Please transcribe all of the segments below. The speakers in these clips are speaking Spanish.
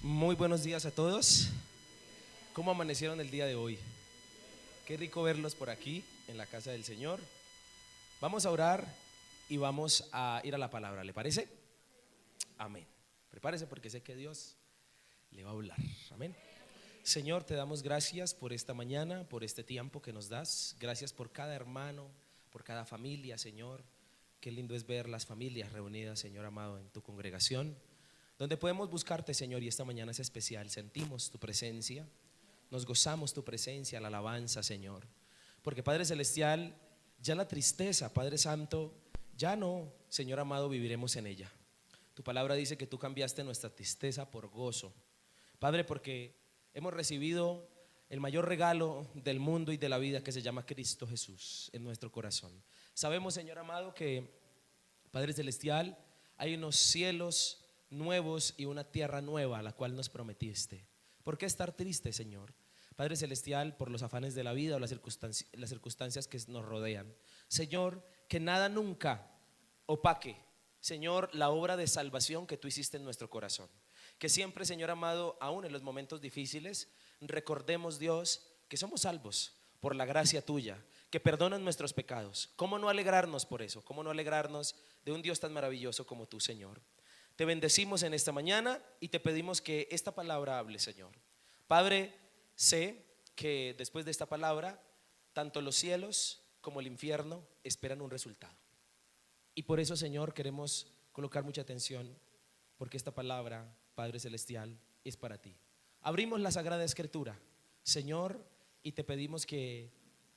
Muy buenos días a todos. ¿Cómo amanecieron el día de hoy? Qué rico verlos por aquí en la casa del Señor. Vamos a orar y vamos a ir a la palabra, ¿le parece? Amén. Prepárese porque sé que Dios le va a hablar. Amén. Señor, te damos gracias por esta mañana, por este tiempo que nos das. Gracias por cada hermano, por cada familia, Señor. Qué lindo es ver las familias reunidas, Señor amado, en tu congregación, donde podemos buscarte, Señor, y esta mañana es especial. Sentimos tu presencia, nos gozamos tu presencia, la alabanza, Señor. Porque Padre Celestial, ya la tristeza, Padre Santo, ya no, Señor amado, viviremos en ella. Tu palabra dice que tú cambiaste nuestra tristeza por gozo, Padre, porque hemos recibido el mayor regalo del mundo y de la vida, que se llama Cristo Jesús, en nuestro corazón. Sabemos, Señor amado, que Padre Celestial, hay unos cielos nuevos y una tierra nueva, la cual nos prometiste. ¿Por qué estar triste, Señor? Padre Celestial, por los afanes de la vida o las circunstancias que nos rodean. Señor, que nada nunca opaque, Señor, la obra de salvación que tú hiciste en nuestro corazón. Que siempre, Señor amado, aún en los momentos difíciles, recordemos, Dios, que somos salvos por la gracia tuya, que perdonan nuestros pecados. ¿Cómo no alegrarnos por eso? ¿Cómo no alegrarnos de un Dios tan maravilloso como tú, Señor? Te bendecimos en esta mañana y te pedimos que esta palabra hable, Señor. Padre, sé que después de esta palabra, tanto los cielos como el infierno esperan un resultado. Y por eso, Señor, queremos colocar mucha atención, porque esta palabra, Padre Celestial, es para ti. Abrimos la Sagrada Escritura, Señor, y te pedimos que,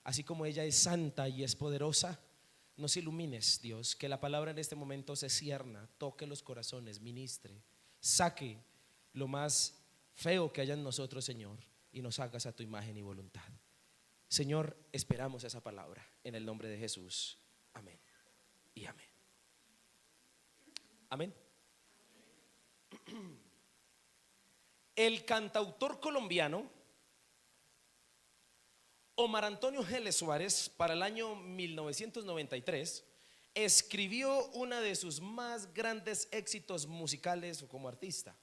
así como ella es santa y es poderosa, nos ilumines, Dios, que la palabra en este momento se cierna, toque los corazones, ministre, saque lo más feo que haya en nosotros, Señor, y nos hagas a tu imagen y voluntad. Señor, esperamos esa palabra en el nombre de Jesús. Amén y amén. Amén. El cantautor colombiano Omar Antonio Geles Suárez, para el año 1993, escribió una de sus más grandes éxitos musicales como artista.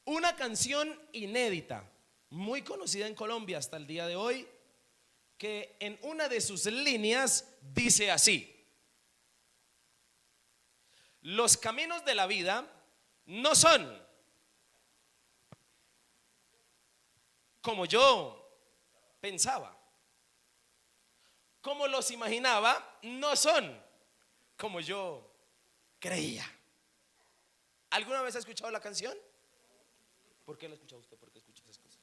Una canción inédita, muy conocida en Colombia hasta el día de hoy, que en una de sus líneas dice así: los caminos de la vida no son como yo pensaba, como los imaginaba, no son como yo creía. ¿Alguna vez ha escuchado la canción? ¿Por qué la ha escuchado usted? ¿Por qué escucha esas cosas?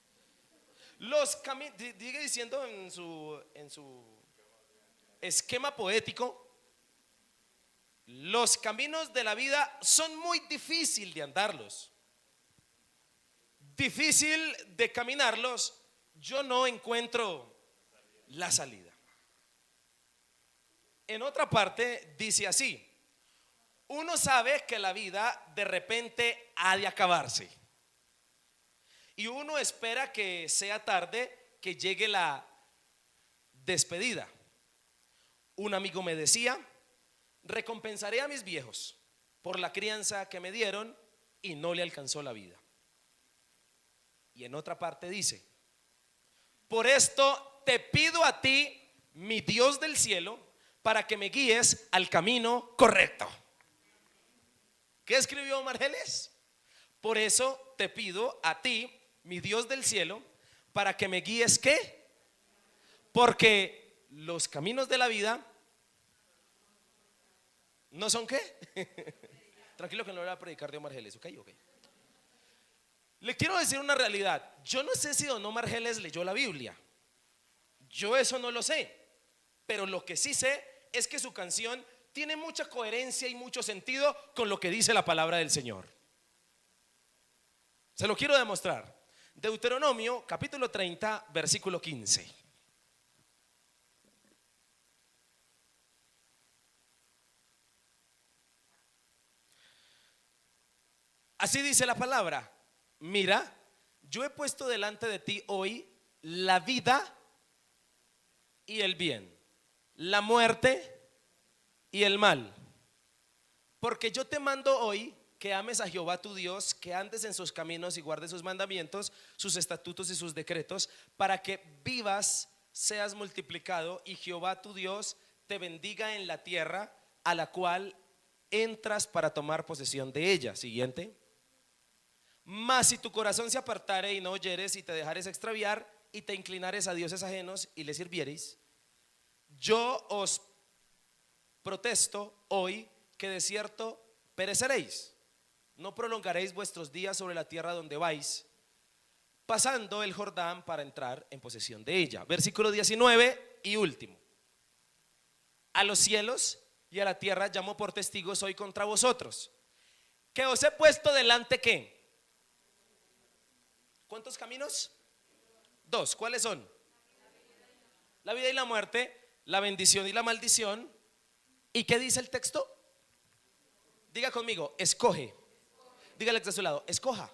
Los caminos, sigue diciendo en su esquema poético, los caminos de la vida son muy difícil de andarlos, difícil de caminarlos. Yo no encuentro la salida. En otra parte dice así: uno sabe que la vida de repente ha de acabarse y uno espera que sea tarde, que llegue la despedida. Un amigo me decía: recompensaré a mis viejos por la crianza que me dieron y no le alcanzó la vida. Y en otra parte dice: por esto te pido a ti, mi Dios del cielo, para que me guíes al camino correcto. ¿Qué escribió Omar Geles? Por eso te pido a ti, mi Dios del cielo, para que me guíes, ¿qué? Porque los caminos de la vida no son, ¿qué? Tranquilo que no le voy a predicar de Omar Geles, ¿ok? Le quiero decir una realidad. Yo no sé si don Omar Geles leyó la Biblia. Yo eso no lo sé. Pero lo que sí sé es que su canción tiene mucha coherencia y mucho sentido con lo que dice la palabra del Señor. Se lo quiero demostrar. Deuteronomio capítulo 30, versículo 15. Así dice la palabra: mira, yo he puesto delante de ti hoy la vida y el bien, la muerte y el mal, porque yo te mando hoy que ames a Jehová tu Dios, que andes en sus caminos y guardes sus mandamientos, sus estatutos y sus decretos, para que vivas, seas multiplicado y Jehová tu Dios te bendiga en la tierra a la cual entras para tomar posesión de ella. Siguiente. Mas si tu corazón se apartare y no oyeres y te dejares extraviar y te inclinares a dioses ajenos y les sirviereis, yo os protesto hoy que de cierto pereceréis. No prolongaréis vuestros días sobre la tierra donde vais, pasando el Jordán para entrar en posesión de ella. Versículo 19 y último. A los cielos y a la tierra llamo por testigos hoy contra vosotros, que os he puesto delante ¿qué? ¿Cuántos caminos? Dos. ¿Cuáles son? La vida y la muerte, la bendición y la maldición. ¿Y qué dice el texto? Diga conmigo, escoge. Dígale que está a su lado, escoja.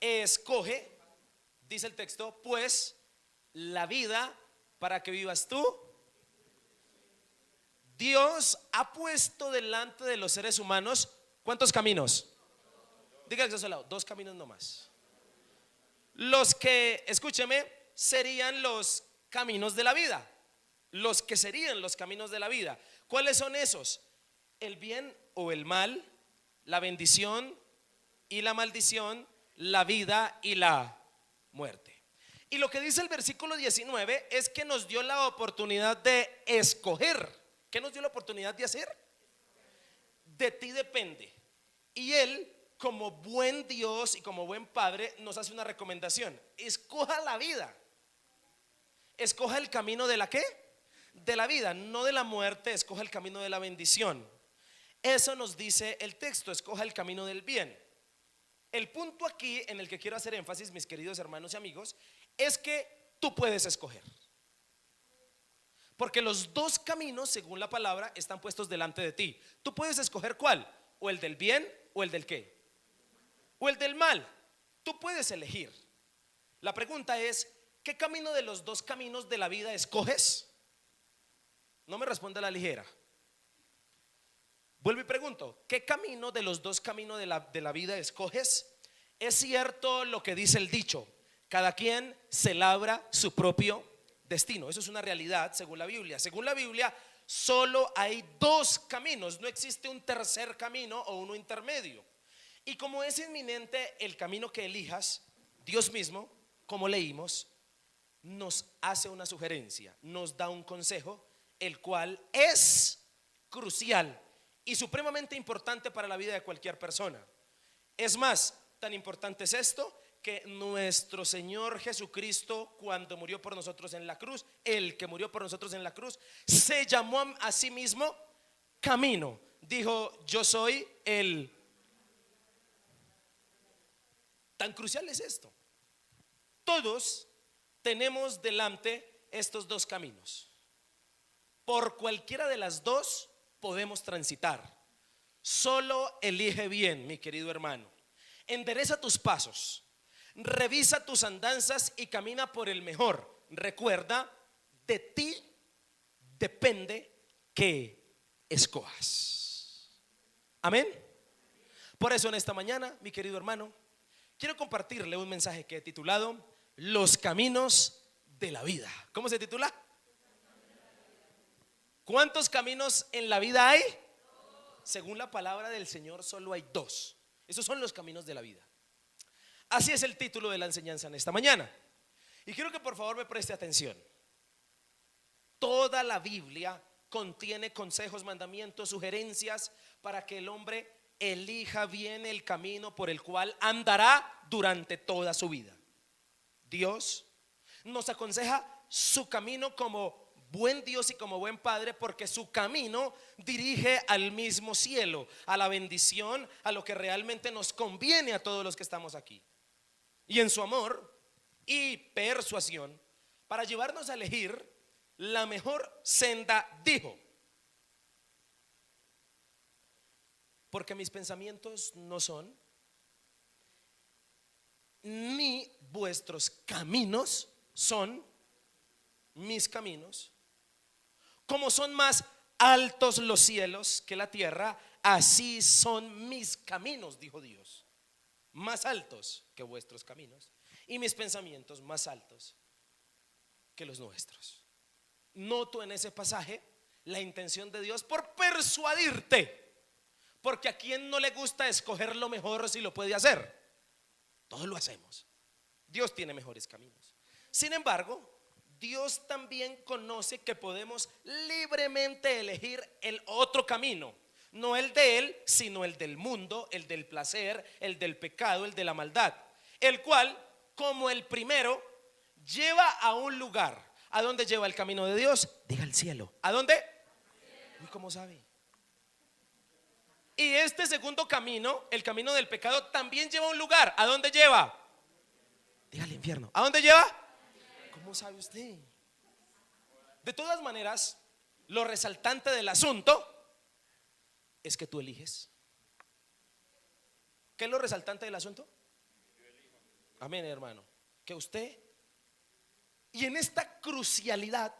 Escoge, dice el texto, pues la vida para que vivas tú. Dios ha puesto delante de los seres humanos ¿cuántos caminos? Dígale que está a su lado, dos caminos nomás. Los que, escúcheme, serían los caminos de la vida. Los que serían los caminos de la vida. ¿Cuáles son esos? El bien o el mal, la bendición y la maldición, la vida y la muerte. Y lo que dice el versículo 19 es que nos dio la oportunidad de escoger. ¿Qué nos dio la oportunidad de hacer? De ti depende. Y Él, como buen Dios y como buen Padre, nos hace una recomendación: escoja la vida. Escoja el camino de la ¿qué? De la vida, no de la muerte. Escoja el camino de la bendición. Eso nos dice el texto, escoja el camino del bien. El punto aquí en el que quiero hacer énfasis, mis queridos hermanos y amigos, es que tú puedes escoger. Porque los dos caminos, según la palabra, están puestos delante de ti. Tú puedes escoger cuál, o el del bien o el del qué, o el del mal. Tú puedes elegir. La pregunta es, ¿qué camino de los dos caminos de la vida escoges? No me responda a la ligera. Vuelvo y pregunto, ¿qué camino de los dos caminos de la vida escoges? Es cierto lo que dice el dicho: cada quien se labra su propio destino. Eso es una realidad según la Biblia. Según la Biblia, solo hay dos caminos, no existe un tercer camino o uno intermedio. Y como es inminente el camino que elijas, Dios mismo, como leímos, nos hace una sugerencia, nos da un consejo, el cual es crucial y supremamente importante para la vida de cualquier persona. Es más, tan importante es esto que nuestro Señor Jesucristo, cuando murió por nosotros en la cruz, el que murió por nosotros en la cruz, se llamó a sí mismo camino. Dijo: yo soy el. Tan crucial es esto. Todos tenemos delante estos dos caminos. Por cualquiera de las dos podemos transitar. Solo elige bien, mi querido hermano. Endereza tus pasos, revisa tus andanzas y camina por el mejor. Recuerda, de ti depende que escojas. Amén. Por eso en esta mañana, mi querido hermano, quiero compartirle un mensaje que he titulado Los caminos de la vida. ¿Cómo se titula? ¿Cuántos caminos en la vida hay? Según la palabra del Señor, solo hay dos. Esos son los caminos de la vida. Así es el título de la enseñanza en esta mañana. Y quiero que por favor me preste atención. Toda la Biblia contiene consejos, mandamientos, sugerencias para que el hombre elija bien el camino por el cual andará durante toda su vida. Dios nos aconseja su camino como buen Dios y como buen Padre, porque su camino dirige al mismo cielo, a la bendición, a lo que realmente nos conviene a todos los que estamos aquí. Y en su amor y persuasión, para llevarnos a elegir la mejor senda, dijo: porque mis pensamientos no son, ni vuestros caminos son mis caminos. Como son más altos los cielos que la tierra, así son mis caminos, dijo Dios, más altos que vuestros caminos, y mis pensamientos más altos que los nuestros. Noto en ese pasaje la intención de Dios por persuadirte, porque a quien no le gusta escoger lo mejor si lo puede hacer. Todos lo hacemos. Dios tiene mejores caminos. Sin embargo, Dios también conoce que podemos libremente elegir el otro camino, no el de Él, sino el del mundo, el del placer, el del pecado, el de la maldad, el cual, como el primero, lleva a un lugar. ¿A dónde lleva el camino de Dios? Diga al cielo. ¿A dónde? ¿Y cómo sabe? Y este segundo camino, el camino del pecado, también lleva a un lugar. ¿A dónde lleva? Diga al infierno. ¿A dónde lleva? ¿Cómo sabe usted? De todas maneras, lo resaltante del asunto es que tú eliges. ¿Qué es lo resaltante del asunto? Amén, hermano. Que usted, y en esta crucialidad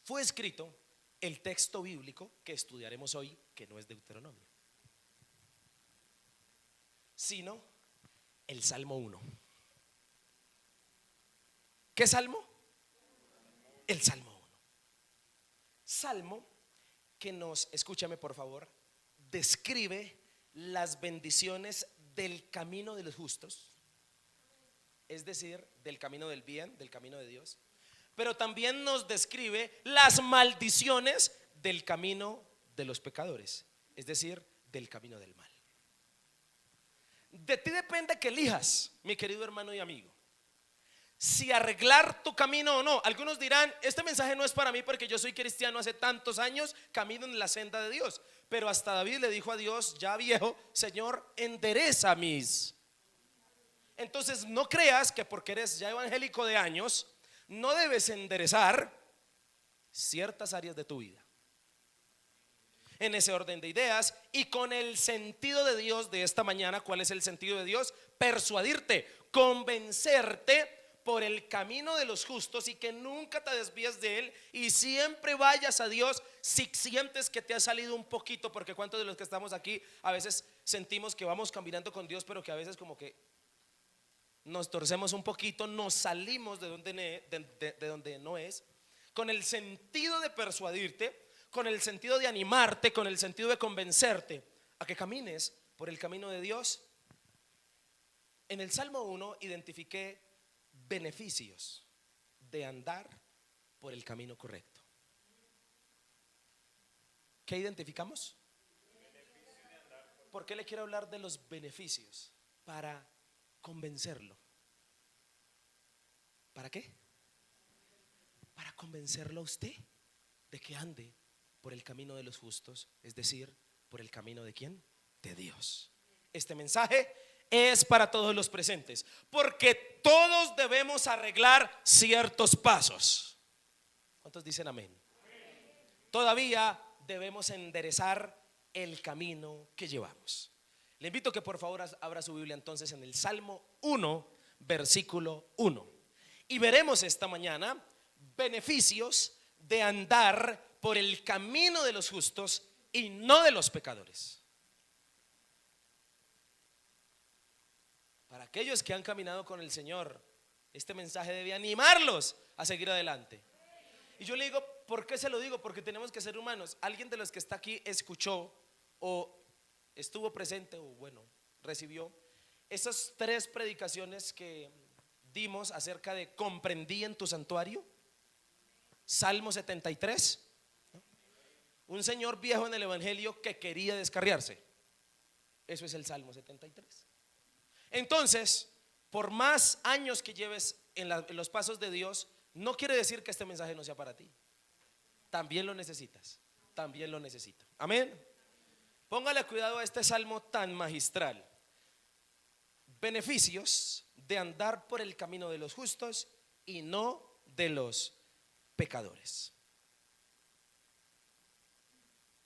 fue escrito el texto bíblico que estudiaremos hoy, que no es Deuteronomio, sino el Salmo 1. ¿Qué salmo? El Salmo 1. Salmo que nos, escúchame por favor, describe las bendiciones del camino de los justos, es decir, del camino del bien, del camino de Dios, pero también nos describe las maldiciones del camino de los pecadores, es decir, del camino del mal. De ti depende que elijas, mi querido hermano y amigo, si arreglar tu camino o no. Algunos dirán, este mensaje no es para mí porque yo soy cristiano hace tantos años, camino en la senda de Dios. Pero hasta David le dijo a Dios, ya viejo, Señor, endereza mis. Entonces no creas que porque eres ya evangélico de años, no debes enderezar ciertas áreas de tu vida. En ese orden de ideas y con el sentido de Dios de esta mañana. ¿Cuál es el sentido de Dios? Persuadirte, convencerte por el camino de los justos y que nunca te desvíes de él y siempre vayas a Dios si sientes que te ha salido un poquito, porque cuántos de los que estamos aquí a veces sentimos que vamos caminando con Dios, pero que a veces como que nos torcemos un poquito, nos salimos de donde no es, con el sentido de persuadirte, con el sentido de animarte, con el sentido de convencerte a que camines por el camino de Dios. En el Salmo 1 identifiqué beneficios de andar por el camino correcto. ¿Qué identificamos? ¿Por qué le quiero hablar de los beneficios? Para convencerlo. ¿Para qué? Para convencerlo a usted de que ande por el camino de los justos, es decir, por el camino de ¿quién? De Dios. Este mensaje es para todos los presentes, porque todos debemos arreglar ciertos pasos. ¿Cuántos dicen amén? Todavía debemos enderezar el camino que llevamos. Le invito a que por favor abra su Biblia entonces en el Salmo 1, versículo 1. Y veremos esta mañana beneficios de andar por el camino de los justos y no de los pecadores. Para aquellos que han caminado con el Señor, este mensaje debe animarlos a seguir adelante. Y yo le digo, ¿por qué se lo digo? Porque tenemos que ser humanos. Alguien de los que está aquí escuchó o estuvo presente o bueno, recibió esas 3 predicaciones que dimos acerca de comprendí en tu santuario. Salmo 73, ¿no? Un señor viejo en el evangelio que quería descarriarse. Eso es el Salmo 73. Entonces, por más años que lleves en los pasos de Dios, no quiere decir que este mensaje no sea para ti. También lo necesitas, también lo necesito. Amén. Póngale cuidado a este salmo tan magistral. Beneficios de andar por el camino de los justos y no de los pecadores.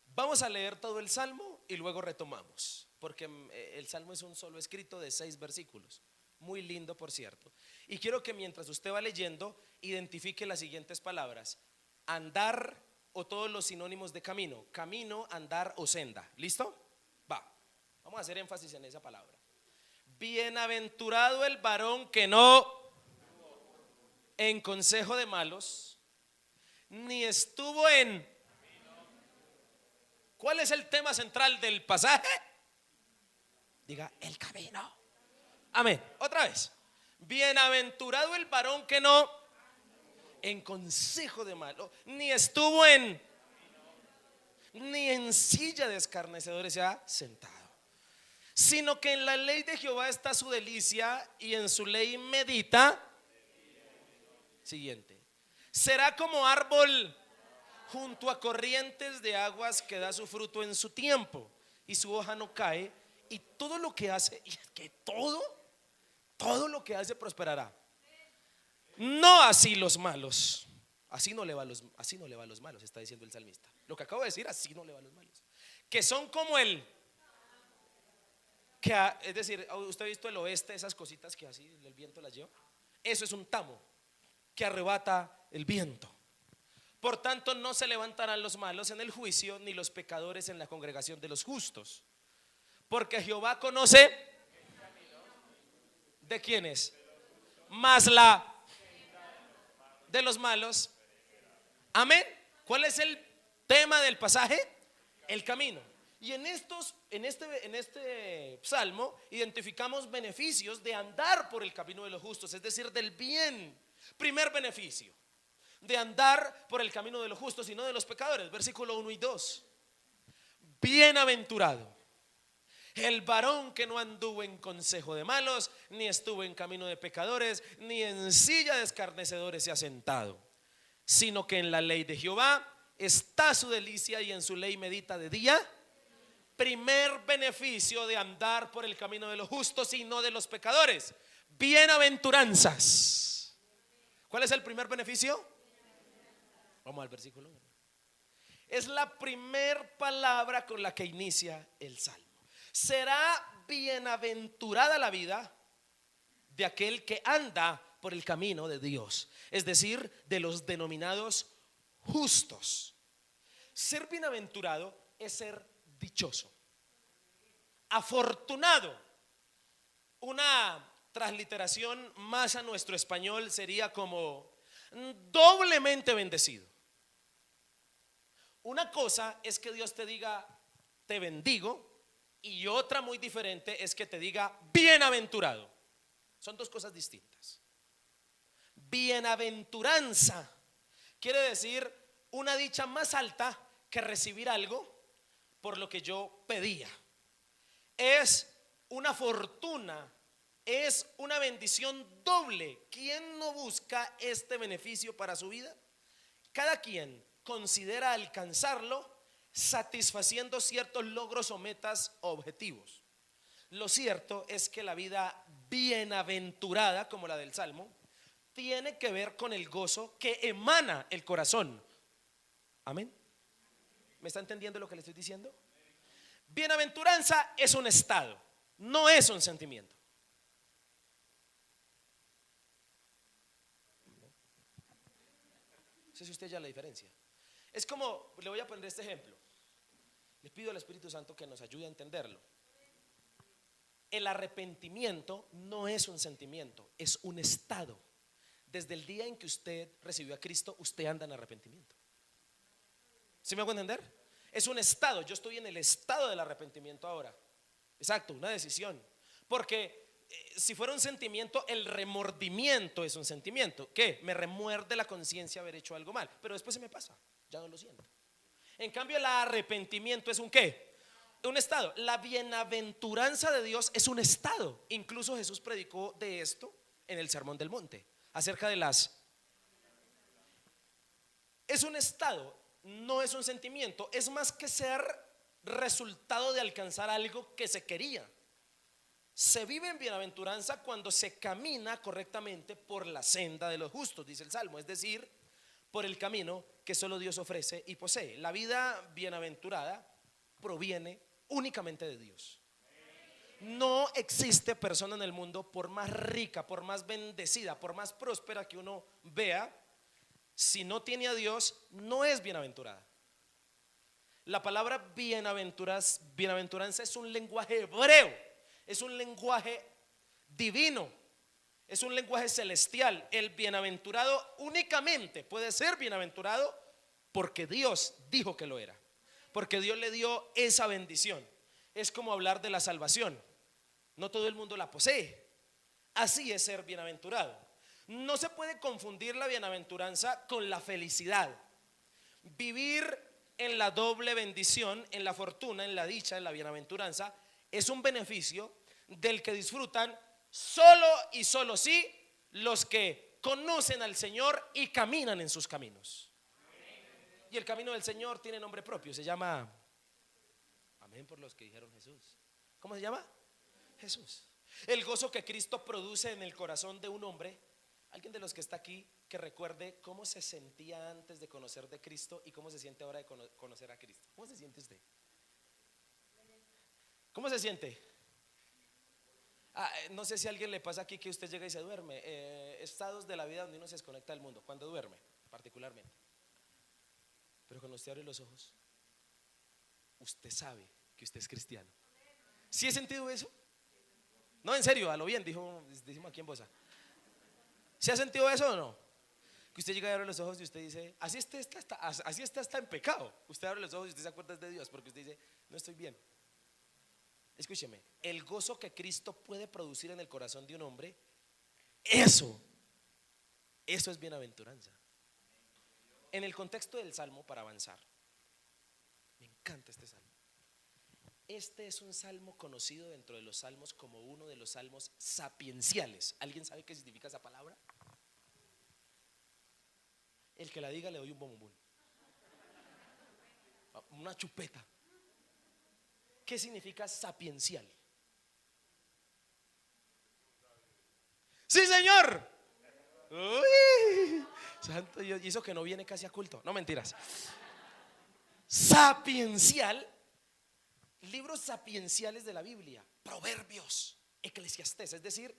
Vamos a leer todo el salmo y luego retomamos, porque el salmo es un solo escrito de 6 versículos, muy lindo por cierto. Y quiero que mientras usted va leyendo identifique las siguientes palabras: andar o todos los sinónimos de camino: camino, andar o senda. ¿Listo? Va, vamos a hacer énfasis en esa palabra. Bienaventurado el varón que no en consejo de malos, ni estuvo en... ¿Cuál es el tema central del pasaje? Diga, el camino. Amén. Otra vez. Bienaventurado el varón que no en consejo de malos, ni estuvo en, ni en silla de escarnecedores se ha sentado, sino que en la ley de Jehová está su delicia, y en su ley medita. Siguiente. Será como árbol junto a corrientes de aguas, que da su fruto en su tiempo, y su hoja no cae, y todo lo que hace, y es que todo lo que hace prosperará. No así los malos. Así no le va a los malos, está diciendo el salmista. Lo que acabo de decir, así no le va a los malos. Que son como el que, es decir, usted ha visto el oeste, esas cositas que así el viento las lleva. Eso es un tamo que arrebata el viento. Por tanto, no se levantarán los malos en el juicio, ni los pecadores en la congregación de los justos. Porque Jehová conoce de quiénes, mas la de los malos. Amén. ¿Cuál es el tema del pasaje? El camino. Y en este salmo identificamos beneficios de andar por el camino de los justos, es decir, del bien. Primer beneficio de andar por el camino de los justos y no de los pecadores, versículo 1 y 2. Bienaventurado el varón que no anduvo en consejo de malos, ni estuvo en camino de pecadores, ni en silla de escarnecedores se ha sentado, sino que en la ley de Jehová está su delicia, y en su ley medita de día. Primer beneficio de andar por el camino de los justos y no de los pecadores: bienaventuranzas. ¿Cuál es el primer beneficio? Vamos al versículo 1. Es la primer palabra con la que inicia el salmo. Será bienaventurada la vida de aquel que anda por el camino de Dios, es decir, de los denominados justos. Ser bienaventurado es ser dichoso, afortunado. Una transliteración más a nuestro español sería como doblemente bendecido. Una cosa es que Dios te diga te bendigo, y otra muy diferente es que te diga bienaventurado. Son dos cosas distintas. Bienaventuranza quiere decir una dicha más alta que recibir algo por lo que yo pedía. Es una fortuna, es una bendición doble. ¿Quién no busca este beneficio para su vida? Cada quien considera alcanzarlo satisfaciendo ciertos logros o metas o objetivos. Lo cierto es que la vida bienaventurada, como la del Salmo, tiene que ver con el gozo que emana el corazón. Amén. ¿Me está entendiendo lo que le estoy diciendo? Bienaventuranza es un estado, no es un sentimiento. No sé si usted ya la diferencia. Es como, le voy a poner este ejemplo. Le pido al Espíritu Santo que nos ayude a entenderlo. El arrepentimiento no es un sentimiento, es un estado. Desde el día en que usted recibió a Cristo, usted anda en arrepentimiento. ¿Sí me hago entender? Es un estado. Yo estoy en el estado del arrepentimiento ahora. Exacto, una decisión. Porque si fuera un sentimiento, el remordimiento es un sentimiento. ¿Qué? Me remuerde la conciencia haber hecho algo mal, pero después se me pasa, ya no lo siento. En cambio, el arrepentimiento es un ¿qué? Un estado. La bienaventuranza de Dios es un estado. Incluso Jesús predicó de esto en el Sermón del Monte, acerca de es un estado, no es un sentimiento. Es más que ser resultado de alcanzar algo que se quería. Se vive en bienaventuranza cuando se camina correctamente por la senda de los justos, dice el Salmo, es decir, por el camino que solo Dios ofrece y posee. La vida bienaventurada proviene únicamente de Dios. No existe persona en el mundo, por más rica, por más bendecida, por más próspera que uno vea, si no tiene a Dios, no es bienaventurada. La palabra bienaventuranza es un lenguaje hebreo, es un lenguaje divino, es un lenguaje celestial. El bienaventurado únicamente puede ser bienaventurado porque Dios dijo que lo era, porque Dios le dio esa bendición. Es como hablar de la salvación, no todo el mundo la posee. Así es ser bienaventurado. No se puede confundir la bienaventuranza con la felicidad. Vivir en la doble bendición, en la fortuna, en la dicha, en la bienaventuranza, es un beneficio del que disfrutan solo y solo sí los que conocen al Señor y caminan en sus caminos. Y el camino del Señor tiene nombre propio, se llama, amén por los que dijeron Jesús. ¿Cómo se llama? Jesús. El gozo que Cristo produce en el corazón de un hombre. Alguien de los que está aquí que recuerde cómo se sentía antes de conocer de Cristo y cómo se siente ahora de conocer a Cristo. ¿Cómo se siente usted? ¿Cómo se siente? No sé si a alguien le pasa aquí que usted llega y se duerme. Estados de la vida donde uno se desconecta del mundo, cuando duerme particularmente. Pero cuando usted abre los ojos, usted sabe que usted es cristiano. ¿Sí he sentido eso? No, en serio, a lo bien, dijimos aquí en Bosa. ¿Se ha sentido eso o no? Que usted llega y abre los ojos y usted dice, así está hasta en pecado. Usted abre los ojos y usted se acuerda de Dios porque usted dice, no estoy bien. Escúcheme, el gozo que Cristo puede producir en el corazón de un hombre, eso es bienaventuranza. En el contexto del Salmo, para avanzar, me encanta este Salmo. Este es un salmo conocido dentro de los salmos como uno de los salmos sapienciales. ¿Alguien sabe qué significa esa palabra? El que la diga le doy un bombón, una chupeta. ¿Qué significa sapiencial? ¡Sí, señor! Uy, santo Dios, y eso que no viene casi a culto. No, mentiras. Sapiencial. Libros sapienciales de la Biblia, Proverbios, Eclesiastés, es decir,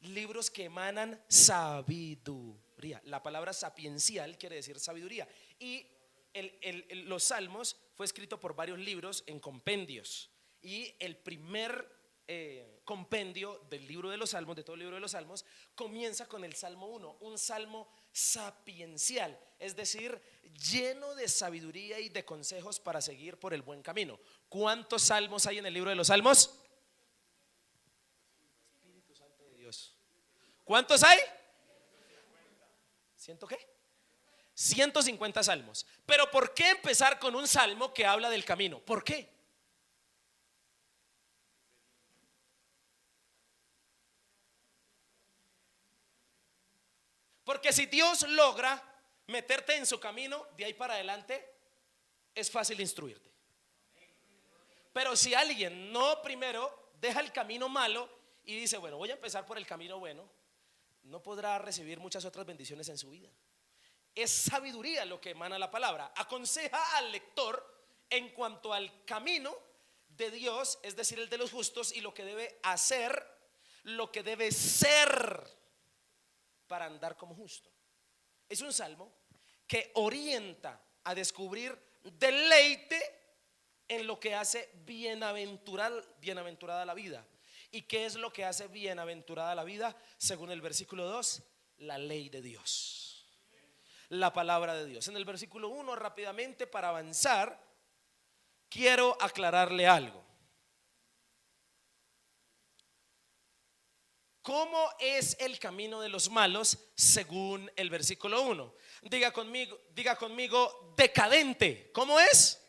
libros que emanan sabiduría. La palabra sapiencial quiere decir sabiduría. Y los Salmos fue escrito por varios libros en compendios. Y el primer compendio del libro de los Salmos, de todo el libro de los Salmos, comienza con el Salmo 1, un salmo sapiencial, es decir, lleno de sabiduría y de consejos para seguir por el buen camino. ¿Cuántos salmos hay en el libro de los Salmos? Espíritu Santo de Dios. ¿Cuántos hay? ¿Ciento qué? 150 salmos. Pero ¿por qué empezar con un salmo que habla del camino? ¿Por qué? Porque si Dios logra meterte en su camino, de ahí para adelante es fácil instruirte. Pero si alguien no primero deja el camino malo y dice, bueno, voy a empezar por el camino bueno, no podrá recibir muchas otras bendiciones en su vida. Es sabiduría lo que emana la palabra. Aconseja al lector en cuanto al camino de Dios, es decir, el de los justos, y lo que debe hacer, lo que debe ser para andar como justo. Es un salmo que orienta a descubrir deleite en lo que hace bienaventurada la vida. ¿Y qué es lo que hace bienaventurada la vida? Según el versículo 2, la ley de Dios, la palabra de Dios. En el versículo 1, rápidamente para avanzar, quiero aclararle algo. ¿Cómo es el camino de los malos según el versículo 1? Diga conmigo, decadente. ¿Cómo es?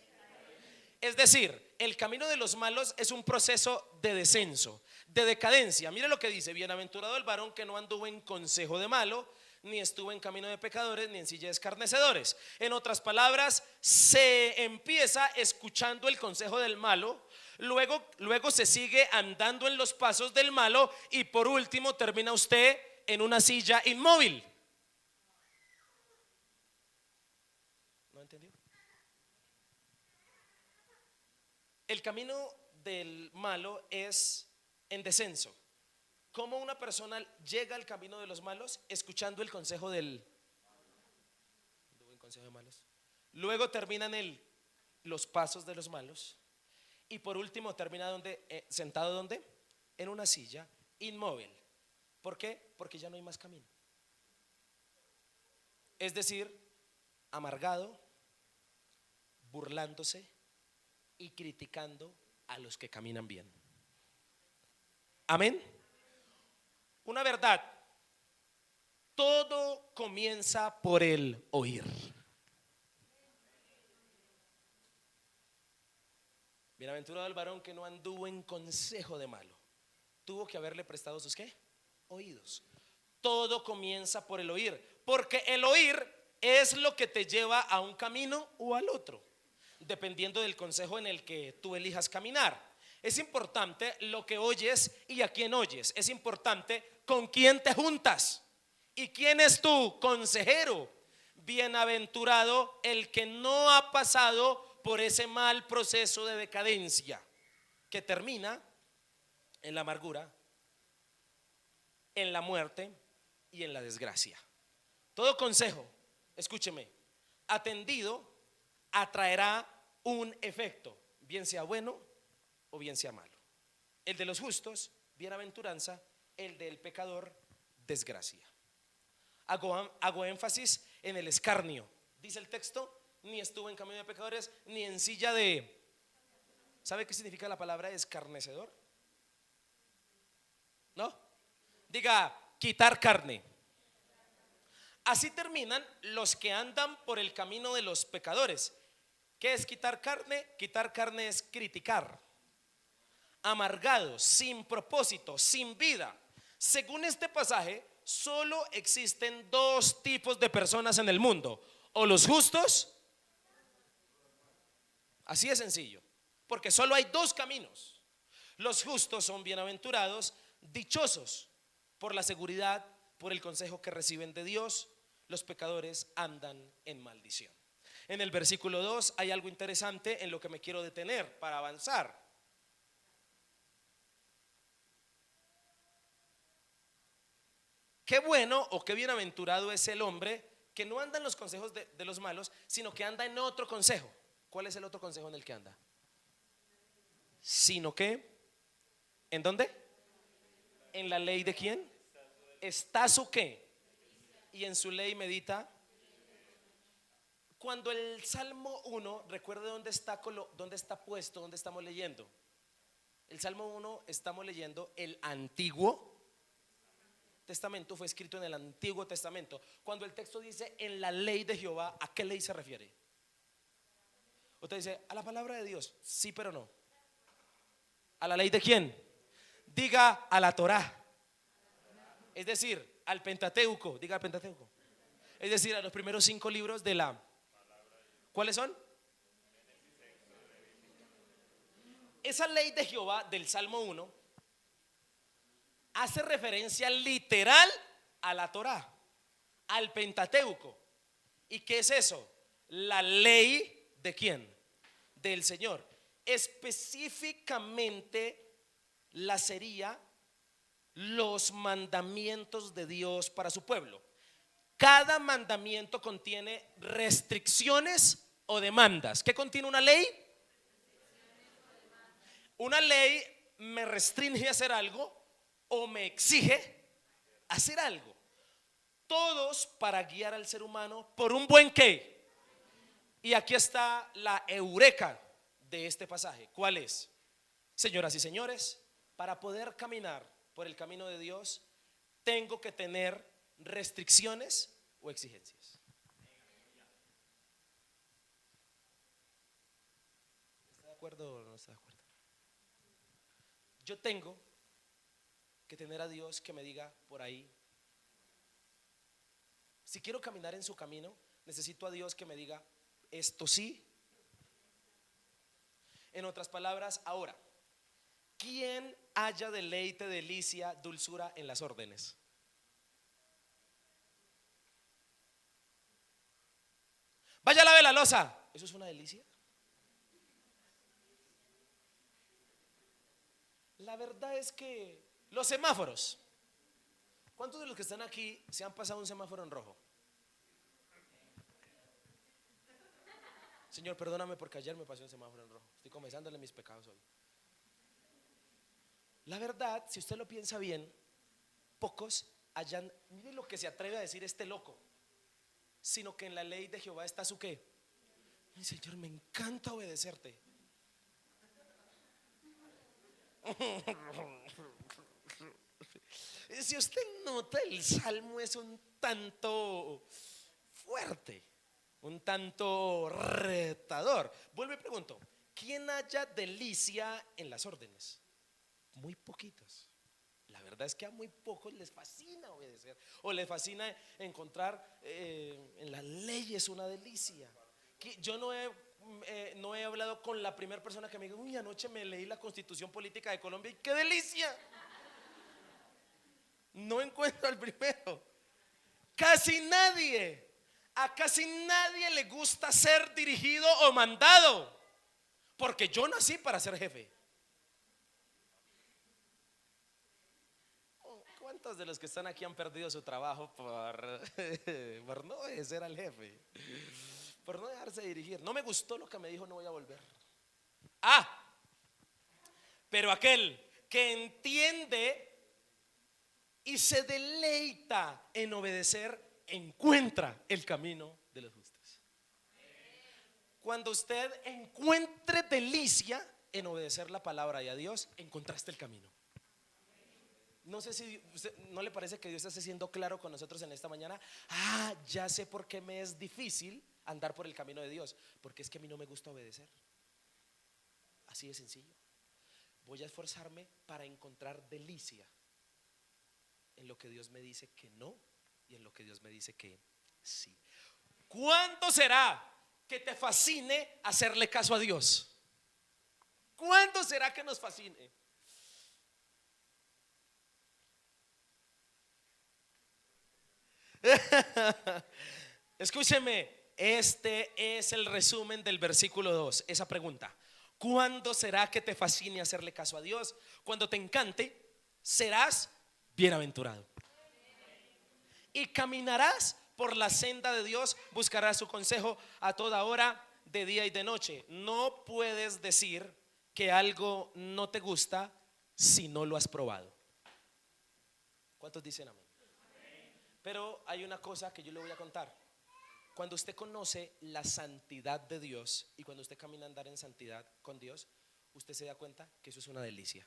Es decir, el camino de los malos es un proceso de descenso, de decadencia. Mire lo que dice: bienaventurado el varón que no anduvo en consejo de malo, ni estuvo en camino de pecadores, ni en silla de escarnecedores. En otras palabras, se empieza escuchando el consejo del malo, luego se sigue andando en los pasos del malo, y por último termina usted en una silla inmóvil. ¿No entendió? El camino del malo es en descenso. ¿Cómo una persona llega al camino de los malos? Escuchando el consejo del consejo de malos. Luego terminan los pasos de los malos. Y por último termina sentado donde, en una silla inmóvil. ¿Por qué? Porque ya no hay más camino. Es decir, amargado, burlándose y criticando a los que caminan bien. Amén. Una verdad, todo comienza por el oír. Bienaventurado el varón que no anduvo en consejo de malo. Tuvo que haberle prestado sus ¿qué? Oídos. Todo comienza por el oír, porque el oír es lo que te lleva a un camino o al otro, dependiendo del consejo en el que tú elijas caminar. Es importante lo que oyes y a quién oyes. Es importante con quién te juntas y quién es tu consejero. Bienaventurado el que no ha pasado por ese mal proceso de decadencia que termina en la amargura, en la muerte y en la desgracia. Todo consejo, escúcheme, atendido atraerá un efecto, bien sea bueno o bien sea malo. El de los justos, bienaventuranza; el del pecador, desgracia. Hago énfasis en el escarnio. Dice el texto: ni estuvo en camino de pecadores, ni en silla de... ¿Sabe qué significa la palabra escarnecedor? ¿No? Diga, quitar carne. Así terminan los que andan por el camino de los pecadores. ¿Qué es quitar carne? Quitar carne es criticar, amargados, sin propósito, sin vida. Según este pasaje, solo existen dos tipos de personas en el mundo: o los justos, así de sencillo, porque solo hay dos caminos. Los justos son bienaventurados, dichosos por la seguridad, por el consejo que reciben de Dios. Los pecadores andan en maldición. En el versículo 2 hay algo interesante en lo que me quiero detener para avanzar. Qué bueno o qué bienaventurado es el hombre que no anda en los consejos de los malos, sino que anda en otro consejo. ¿Cuál es el otro consejo en el que anda? Sino que, ¿en dónde? ¿En la ley de quién? ¿Está su qué? Y en su ley medita. Cuando el Salmo 1, recuerde dónde está puesto, dónde estamos leyendo. El Salmo 1 estamos leyendo el Antiguo Testamento, fue escrito en el Antiguo Testamento. Cuando el texto dice en la ley de Jehová, ¿a qué ley se refiere? Usted dice, a la palabra de Dios, sí, pero no. ¿A la ley de quién? Diga, a la Torá. Es decir, al Pentateuco. Diga al Pentateuco. Es decir, a los primeros 5 libros de la... ¿Cuáles son? Esa ley de Jehová del Salmo 1 hace referencia literal a la Torá, al Pentateuco. ¿Y qué es eso? La ley de quién? Del Señor. Específicamente la sería los mandamientos de Dios para su pueblo. Cada mandamiento contiene restricciones o demandas. ¿Qué contiene una ley? Una ley me restringe a hacer algo o me exige hacer algo. Todos para guiar al ser humano por un buen qué. Y aquí está la eureka de este pasaje. ¿Cuál es? Señoras y señores, para poder caminar por el camino de Dios, tengo que tener restricciones o exigencias. ¿Está de acuerdo o no está de acuerdo? Yo tengo que tener a Dios que me diga por ahí. Si quiero caminar en su camino, necesito a Dios que me diga esto sí. En otras palabras, ahora, ¿quién haya deleite, delicia, dulzura en las órdenes? Vaya, lave la loza. ¿Eso es una delicia? La verdad es que los semáforos, ¿cuántos de los que están aquí se han pasado un semáforo en rojo? Señor, perdóname porque ayer me pasó un semáforo en rojo. Estoy confesándole mis pecados hoy. La verdad, si usted lo piensa bien, pocos hayan, mire lo que se atreve a decir este loco, sino que en la ley de Jehová está su qué. Ay, Señor, me encanta obedecerte. Si usted nota, el salmo es un tanto fuerte, un tanto retador. Vuelvo y pregunto, ¿quién haya delicia en las órdenes? Muy poquitos. La verdad es que a muy pocos les fascina obedecer o les fascina encontrar en las leyes una delicia. Yo no he hablado con la primera persona que me diga, uy, anoche me leí la Constitución Política de Colombia y qué delicia. No encuentro al primero. A casi nadie le gusta ser dirigido o mandado, porque yo nací para ser jefe. ¿Cuántos de los que están aquí han perdido su trabajo por no obedecer al jefe? Por no dejarse dirigir. No me gustó lo que me dijo, no voy a volver. Pero aquel que entiende y se deleita en obedecer, encuentra el camino de los justos. Cuando usted encuentre delicia en obedecer la palabra y a Dios, encontraste el camino. No sé si usted, ¿no le parece que Dios está siendo claro con nosotros en esta mañana? Ya sé por qué me es difícil andar por el camino de Dios, porque es que a mí no me gusta obedecer. Así de sencillo. Voy a esforzarme para encontrar delicia en lo que Dios me dice que no y en lo que Dios me dice que sí. ¿Cuándo será que te fascine hacerle caso a Dios? ¿Cuándo será que nos fascine? Escúcheme, este es el resumen del versículo 2, esa pregunta. ¿Cuándo será que te fascine hacerle caso a Dios? Cuando te encante, serás bienaventurado y caminarás por la senda de Dios, buscarás su consejo a toda hora, de día y de noche. No puedes decir que algo no te gusta si no lo has probado. ¿Cuántos dicen amén? Pero hay una cosa que yo le voy a contar. Cuando usted conoce la santidad de Dios y cuando usted camina a andar en santidad con Dios, usted se da cuenta que eso es una delicia.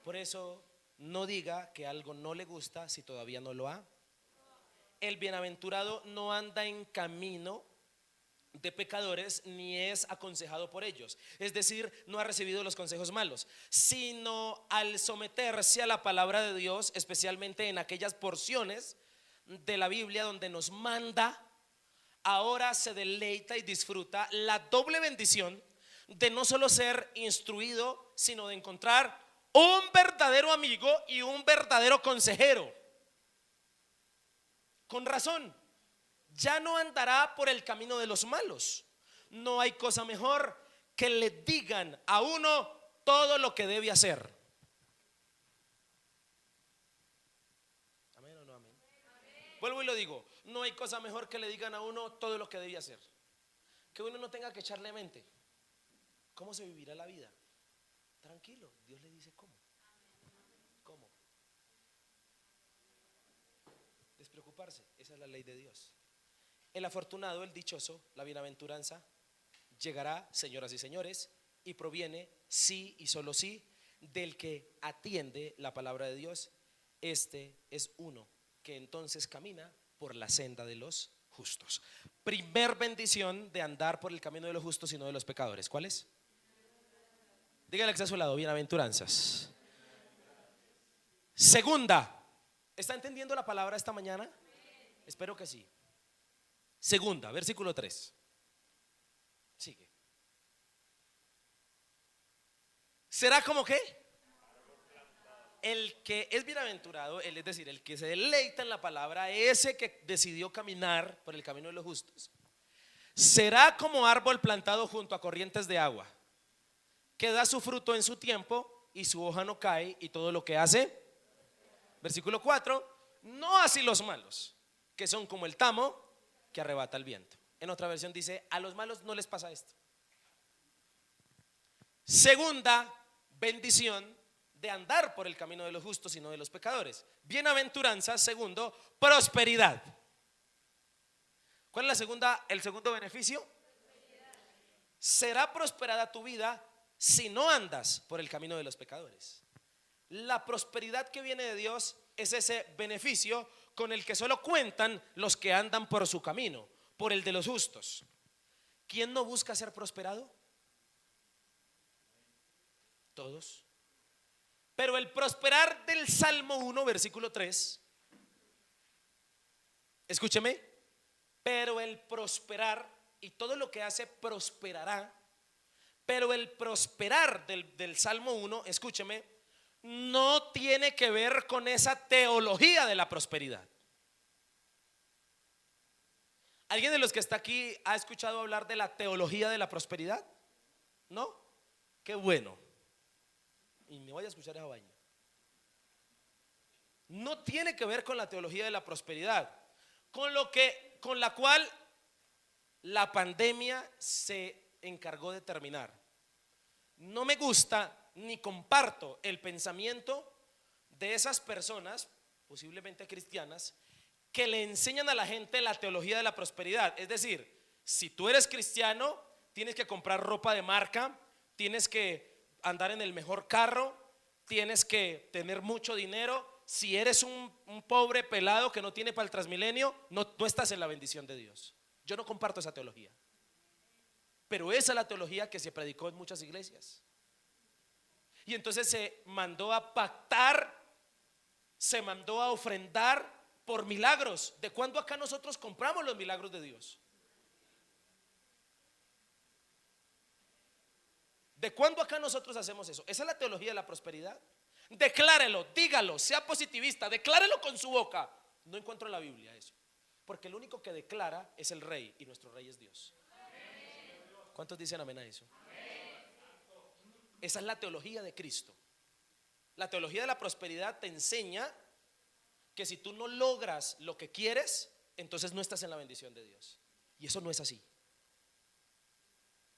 Por eso no diga que algo no le gusta si todavía no lo ha. El bienaventurado no anda en camino de pecadores ni es aconsejado por ellos, es decir, no ha recibido los consejos malos, sino al someterse a la palabra de Dios, especialmente en aquellas porciones de la Biblia donde nos manda, ahora se deleita y disfruta la doble bendición de no solo ser instruido, sino de encontrar un verdadero amigo y un verdadero consejero. Con razón, ya no andará por el camino de los malos. No hay cosa mejor que le digan a uno todo lo que debe hacer. ¿Amén o no amén? Vuelvo y lo digo, no hay cosa mejor que le digan a uno todo lo que debe hacer. Que uno no tenga que echarle mente. ¿Cómo se vivirá la vida? Tranquilo, Dios le dice cómo. ¿Cómo? Despreocuparse, esa es la ley de Dios. El afortunado, el dichoso, la bienaventuranza llegará, señoras y señores, y proviene sí y solo sí del que atiende la palabra de Dios. Este es uno que entonces camina por la senda de los justos. Primer bendición de andar por el camino de los justos y no de los pecadores. ¿Cuál es? Dígale que está a su lado, bienaventuranzas. Segunda, ¿está entendiendo la palabra esta mañana? Espero que sí. Segunda, versículo 3. Sigue. ¿Será como qué? El que es bienaventurado, es decir, el que se deleita en la palabra, ese que decidió caminar por el camino de los justos, será como árbol plantado junto a corrientes de agua, que da su fruto en su tiempo y su hoja no cae, y todo lo que hace. Versículo 4. No así los malos, que son como el tamo que arrebata el viento. En otra versión dice, a los malos no les pasa esto. Segunda bendición de andar por el camino de los justos y no de los pecadores. Bienaventuranza. Segundo, prosperidad. ¿Cuál es el segundo beneficio? Será prosperada tu vida si no andas por el camino de los pecadores. La prosperidad que viene de Dios es ese beneficio con el que solo cuentan los que andan por su camino, por el de los justos. ¿Quién no busca ser prosperado? Todos. Pero el prosperar del Salmo 1, versículo 3, escúcheme, pero el prosperar, y todo lo que hace prosperará, pero el prosperar del Salmo 1, escúcheme, no tiene que ver con esa teología de la prosperidad. ¿Alguien de los que está aquí ha escuchado hablar de la teología de la prosperidad? ¿No? Qué bueno. Y me voy a escuchar esa vaina. No tiene que ver con la teología de la prosperidad, con la cual la pandemia se encargó de terminar. No me gusta ni comparto el pensamiento de esas personas, posiblemente cristianas, que le enseñan a la gente la teología de la prosperidad. Es decir, si tú eres cristiano, tienes que comprar ropa de marca, tienes que andar en el mejor carro, tienes que tener mucho dinero. Si eres un pobre pelado que no tiene para el Transmilenio, no estás en la bendición de Dios. Yo no comparto esa teología, pero esa es la teología que se predicó en muchas iglesias. Y entonces se mandó a pactar, se mandó a ofrendar por milagros. ¿De cuándo acá nosotros compramos los milagros de Dios? ¿De cuándo acá nosotros hacemos eso? Esa es la teología de la prosperidad. Declárelo, dígalo, sea positivista, declárelo con su boca. No encuentro en la Biblia eso, porque el único que declara es el Rey, y nuestro Rey es Dios. ¿Cuántos dicen amén a eso? Esa es la teología de Cristo. La teología de la prosperidad te enseña que si tú no logras lo que quieres, entonces no estás en la bendición de Dios. Y eso no es así.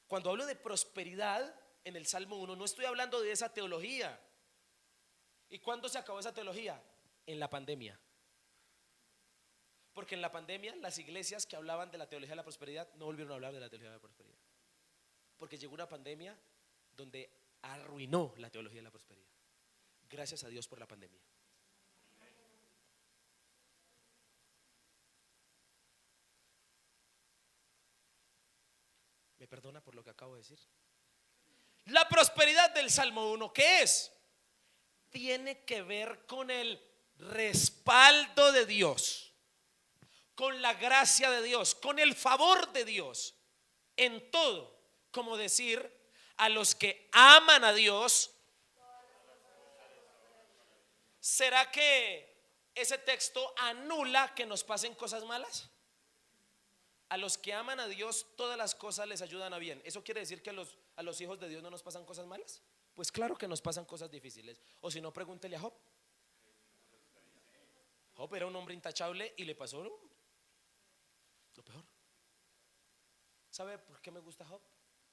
Cuando hablo de prosperidad en el Salmo 1, no estoy hablando de esa teología. ¿Y cuándo se acabó esa teología? En la pandemia. Porque en la pandemia las iglesias que hablaban de la teología de la prosperidad no volvieron a hablar de la teología de la prosperidad, porque llegó una pandemia donde arruinó la teología de la prosperidad. Gracias a Dios por la pandemia. ¿Me perdona por lo que acabo de decir? La prosperidad del Salmo 1, ¿qué es? Tiene que ver con el respaldo de Dios, con la gracia de Dios, con el favor de Dios en todo. Como decir, a los que aman a Dios. ¿Será que ese texto anula que nos pasen cosas malas? A los que aman a Dios, todas las cosas les ayudan a bien. ¿Eso quiere decir que a los hijos de Dios no nos pasan cosas malas? Pues claro que nos pasan cosas difíciles. O si no, pregúntele a Job. Job era un hombre intachable y le pasó lo peor. ¿Sabe por qué me gusta Job?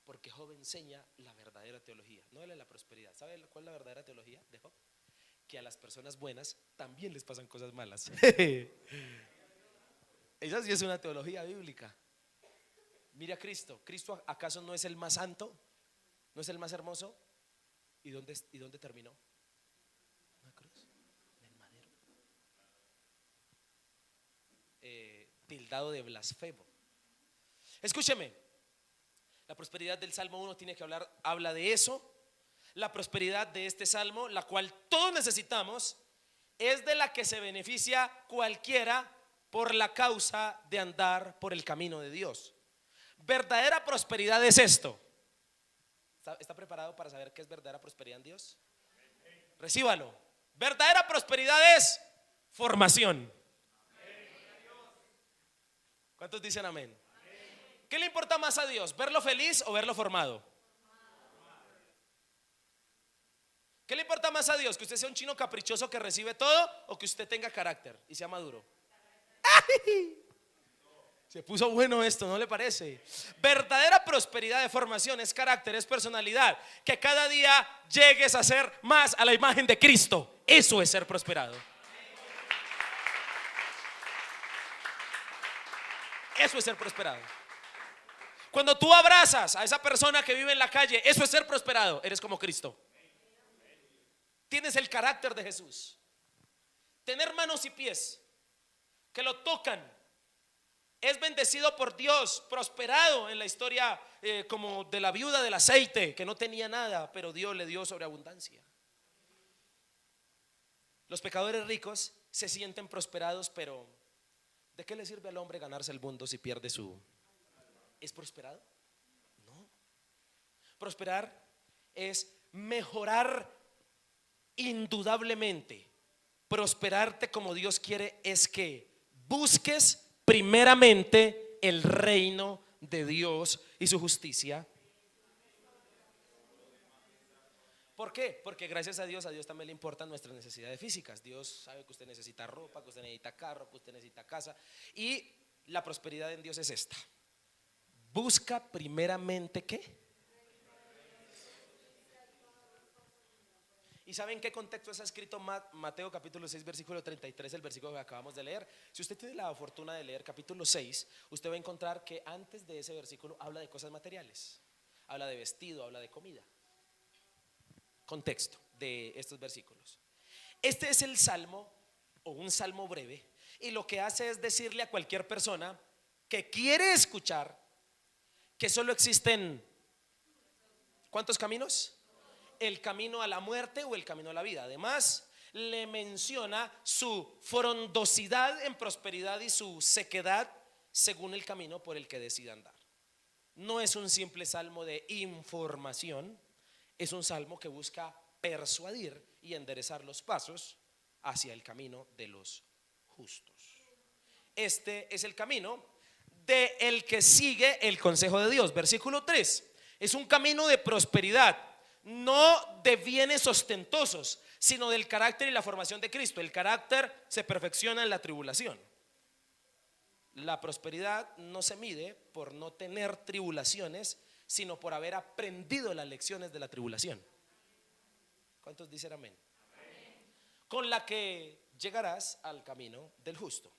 Porque Job enseña la verdadera teología, no de la prosperidad. ¿Sabe cuál es la verdadera teología de Job? Que a las personas buenas también les pasan cosas malas. Esa sí es una teología bíblica. Mira a Cristo. ¿Cristo acaso no es el más santo? ¿No es el más hermoso? ¿Y dónde terminó? En la cruz, en el madero, tildado de blasfemo. Escúcheme, la prosperidad del Salmo 1 habla de eso. La prosperidad de este salmo, la cual todos necesitamos, es de la que se beneficia cualquiera por la causa de andar por el camino de Dios. Verdadera prosperidad es esto. ¿Está preparado para saber qué es verdadera prosperidad en Dios? Recíbalo. Verdadera prosperidad es formación. ¿Cuántos dicen amén? ¿Qué le importa más a Dios? ¿Verlo feliz o verlo formado? ¿Qué le importa más a Dios? ¿Que usted sea un chino caprichoso que recibe todo o que usted tenga carácter y sea maduro? ¡Ay! Se puso bueno esto, ¿no le parece? Verdadera prosperidad de formación es carácter, es personalidad. Que cada día llegues a ser más a la imagen de Cristo. Eso es ser prosperado. Eso es ser prosperado. Cuando tú abrazas a esa persona que vive en la calle, eso es ser prosperado. Eres como Cristo. Tienes el carácter de Jesús. Tener manos y pies que lo tocan. Es bendecido por Dios, prosperado en la historia como de la viuda del aceite, que no tenía nada, pero Dios le dio sobreabundancia. Los pecadores ricos se sienten prosperados, pero ¿de qué le sirve al hombre ganarse el mundo si pierde su... ¿Es prosperado? No. Prosperar es mejorar indudablemente. Prosperarte como Dios quiere es que busques primeramente el reino de Dios y su justicia. ¿Por qué? Porque gracias a Dios también le importan nuestras necesidades físicas. Dios sabe que usted necesita ropa, que usted necesita carro, que usted necesita casa. Y la prosperidad en Dios es esta: busca primeramente ¿qué? ¿Y saben qué contexto está escrito Mateo capítulo 6 versículo 33, el versículo que acabamos de leer? Si usted tiene la fortuna de leer capítulo 6, usted va a encontrar que antes de ese versículo habla de cosas materiales. Habla de vestido, habla de comida. Contexto de estos versículos. Este es el salmo, o un salmo breve, y lo que hace es decirle a cualquier persona que quiere escuchar que solo existen ¿cuántos caminos? El camino a la muerte o el camino a la vida. Además, le menciona su frondosidad en prosperidad y su sequedad según el camino por el que decida andar. No es un simple salmo de información, es un salmo que busca persuadir y enderezar los pasos hacia el camino de los justos. Este es el camino de el que sigue el consejo de Dios. Versículo 3. Es un camino de prosperidad, no de bienes ostentosos, sino del carácter y la formación de Cristo. El carácter se perfecciona en la tribulación. La prosperidad no se mide por no tener tribulaciones, sino por haber aprendido las lecciones de la tribulación. ¿Cuántos dicen amén? Con la que llegarás al camino del justo.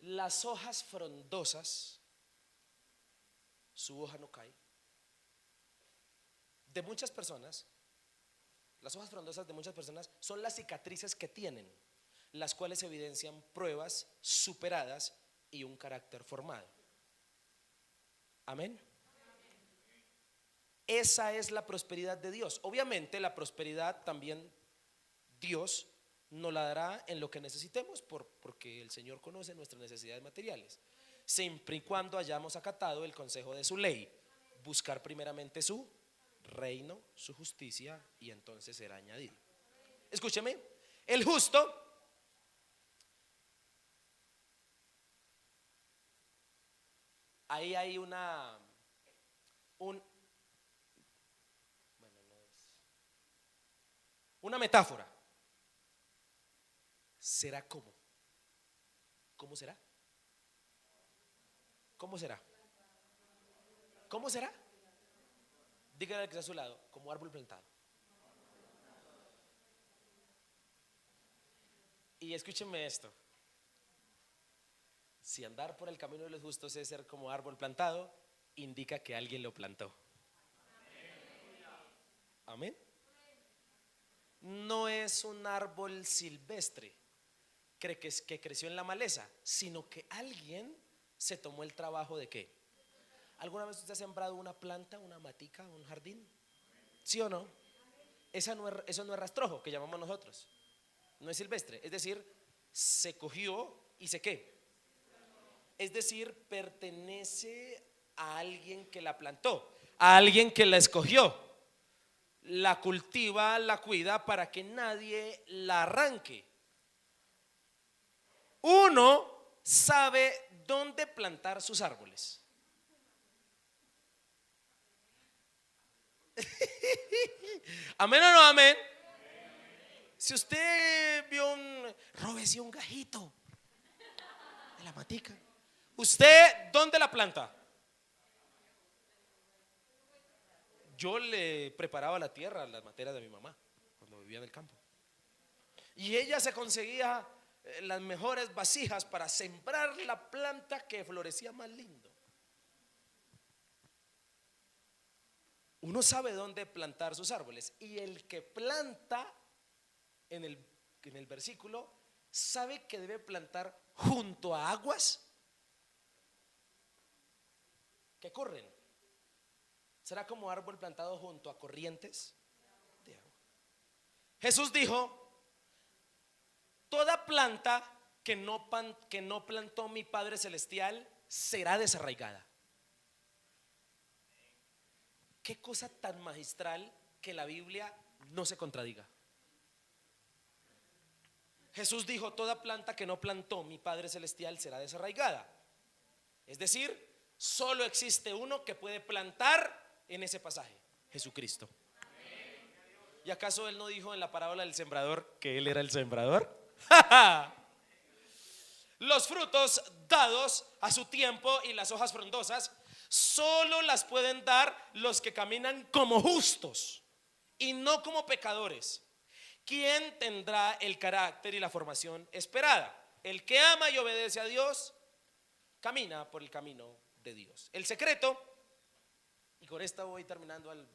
Las hojas frondosas, su hoja no cae. De muchas personas, las hojas frondosas de muchas personas son las cicatrices que tienen, las cuales evidencian pruebas superadas y un carácter formado. Amén. Esa es la prosperidad de Dios. Obviamente la prosperidad también Dios nos la dará en lo que necesitemos, porque el Señor conoce nuestras necesidades materiales, siempre y cuando hayamos acatado el consejo de su ley: buscar primeramente su reino, su justicia, y entonces será añadido. Escúcheme, el justo ahí hay una metáfora. ¿Será cómo? ¿Cómo será? ¿Cómo será? ¿Cómo será? Dígale al que está a su lado: como árbol plantado. Y escúchenme esto: si andar por el camino de los justos es ser como árbol plantado, indica que alguien lo plantó. Amén. No es un árbol silvestre que creció en la maleza, sino que alguien se tomó el trabajo de ¿qué? ¿Alguna vez usted ha sembrado una planta, una matica, un jardín? ¿Sí o no? Eso no es rastrojo, que llamamos nosotros. No es silvestre, es decir, se cogió y se ¿qué? Es decir, pertenece a alguien que la plantó, a alguien que la escogió, la cultiva, la cuida para que nadie la arranque. Uno sabe dónde plantar sus árboles. ¿Amén o no amén? Si usted vio róbese un gajito de la matica, ¿Usted dónde la planta? Yo le preparaba la tierra, las materias de mi mamá cuando vivía en el campo. Y ella se conseguía las mejores vasijas para sembrar la planta que florecía más lindo. Uno sabe dónde plantar sus árboles, y el que planta en el versículo sabe que debe plantar junto a aguas que corren. ¿Será como árbol plantado junto a corrientes de agua? Jesús dijo: toda planta que no plantó mi Padre Celestial será desarraigada. Qué cosa tan magistral que la Biblia no se contradiga. Jesús dijo: toda planta que no plantó mi Padre Celestial será desarraigada. Es decir, solo existe uno que puede plantar en ese pasaje: Jesucristo. ¿Y acaso Él no dijo en la parábola del sembrador que Él era el sembrador? Los frutos dados a su tiempo y las hojas frondosas solo las pueden dar los que caminan como justos y no como pecadores. ¿Quién tendrá el carácter y la formación esperada? El que ama y obedece a Dios camina por el camino de Dios. El secreto, y con esto voy terminando al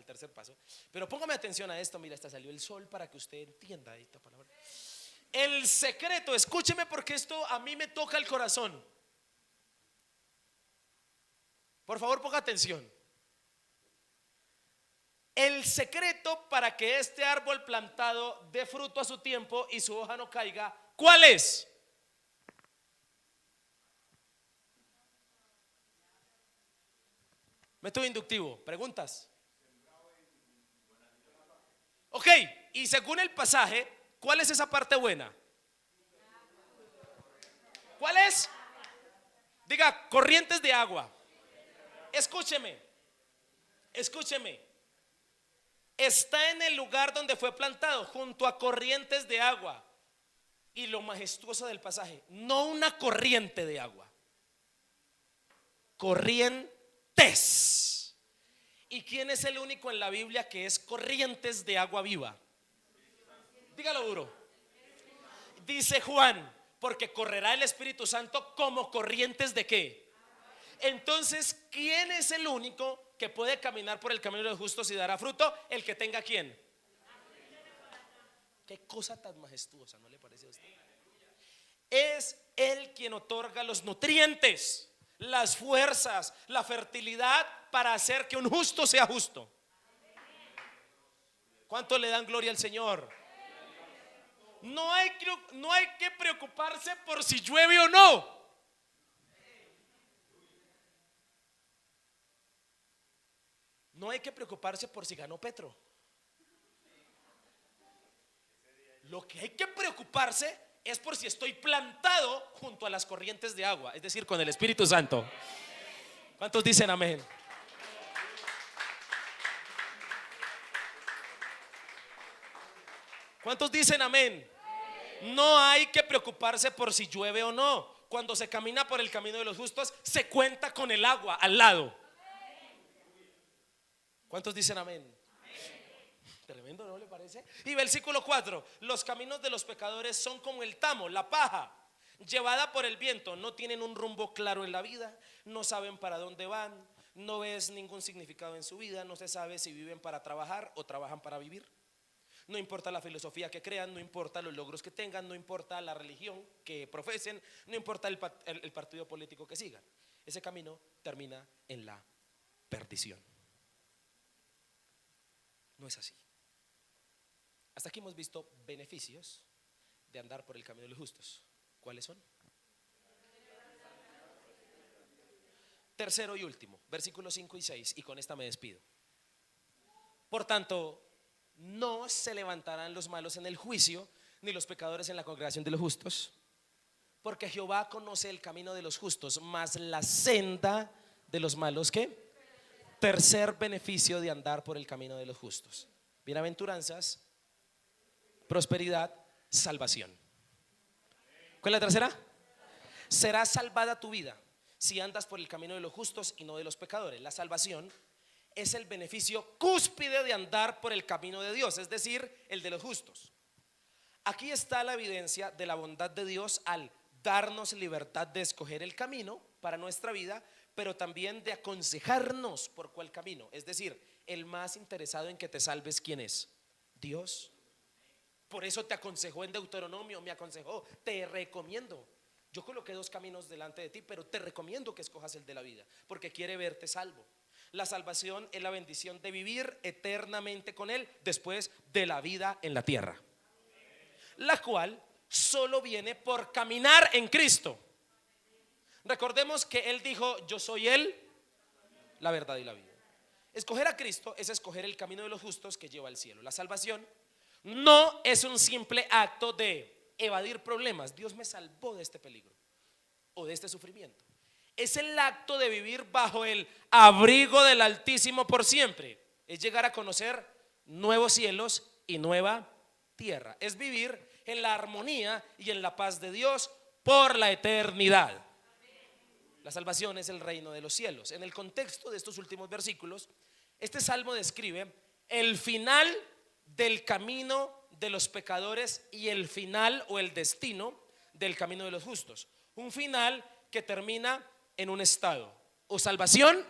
tercer paso, pero póngame atención a esto. Mira, hasta salió el sol para que usted entienda esta palabra. El secreto, escúcheme porque esto a mí me toca el corazón. Por favor, ponga atención. El secreto para que este árbol plantado dé fruto a su tiempo y su hoja no caiga, ¿cuál es? Método inductivo, preguntas. Ok, y según el pasaje, ¿cuál es esa parte buena? ¿Cuál es? Diga, corrientes de agua. Escúcheme, escúcheme. Está en el lugar donde fue plantado, junto a corrientes de agua. Y lo majestuoso del pasaje, no una corriente de agua, corrientes. ¿Y quién es el único en la Biblia que es corrientes de agua viva? Dígalo duro. Dice Juan: porque correrá el Espíritu Santo como corrientes de ¿qué? Entonces, ¿quién es el único que puede caminar por el camino de los justos y dará fruto? El que tenga ¿quién? Qué cosa tan majestuosa, ¿no le parece a usted? Es Él quien otorga los nutrientes, las fuerzas, la fertilidad para hacer que un justo sea justo. ¿Cuánto le dan gloria al Señor? No hay que preocuparse por si llueve o no. No hay que preocuparse por si ganó Petro. Lo que hay que preocuparse es por si estoy plantado junto a las corrientes de agua, es decir, con el Espíritu Santo. ¿Cuántos dicen amén? ¿Cuántos dicen amén? No hay que preocuparse por si llueve o no. Cuando se camina por el camino de los justos, se cuenta con el agua al lado. ¿Cuántos dicen amén? Tremendo, ¿no le parece? Y versículo 4: los caminos de los pecadores son como el tamo, la paja llevada por el viento. No tienen un rumbo claro en la vida, no saben para dónde van, no ves ningún significado en su vida, no se sabe si viven para trabajar o trabajan para vivir. No importa la filosofía que crean, no importa los logros que tengan, no importa la religión que profesen, no importa el partido político que sigan. Ese camino termina en la perdición. No es así. Hasta aquí hemos visto beneficios de andar por el camino de los justos. ¿Cuáles son? Tercero y último, versículos 5 y 6, y con esta me despido. Por tanto, no se levantarán los malos en el juicio, ni los pecadores en la congregación de los justos, porque Jehová conoce el camino de los justos, mas la senda de los malos, ¿qué? Tercer beneficio de andar por el camino de los justos: bienaventuranzas, prosperidad, salvación. ¿Cuál es la tercera? será salvada tu vida si andas por el camino de los justos y no de los pecadores. La salvación es el beneficio cúspide de andar por el camino de Dios, es decir, el de los justos. Aquí está la evidencia de la bondad de Dios al darnos libertad de escoger el camino para nuestra vida, pero también de aconsejarnos por cuál camino. Es decir, el más interesado en que te salves, ¿quién es? Dios. Por eso te aconsejó en Deuteronomio, me aconsejó, te recomiendo. Yo coloqué dos caminos delante de ti, pero te recomiendo que escojas el de la vida, porque quiere verte salvo. La salvación es la bendición de vivir eternamente con Él después de la vida en la tierra, la cual solo viene por caminar en Cristo. Recordemos que Él dijo: yo soy Él, la verdad y la vida. Escoger a Cristo es escoger el camino de los justos que lleva al cielo. La salvación no es un simple acto de evadir problemas. Dios me salvó de este peligro o de este sufrimiento. Es el acto de vivir bajo el abrigo del Altísimo por siempre. Es llegar a conocer nuevos cielos y nueva tierra. Es vivir en la armonía y en la paz de Dios por la eternidad. La salvación es el reino de los cielos. En el contexto de estos últimos versículos, este salmo describe el final del camino de los pecadores y el final o el destino del camino de los justos. Un final que termina en un estado: o salvación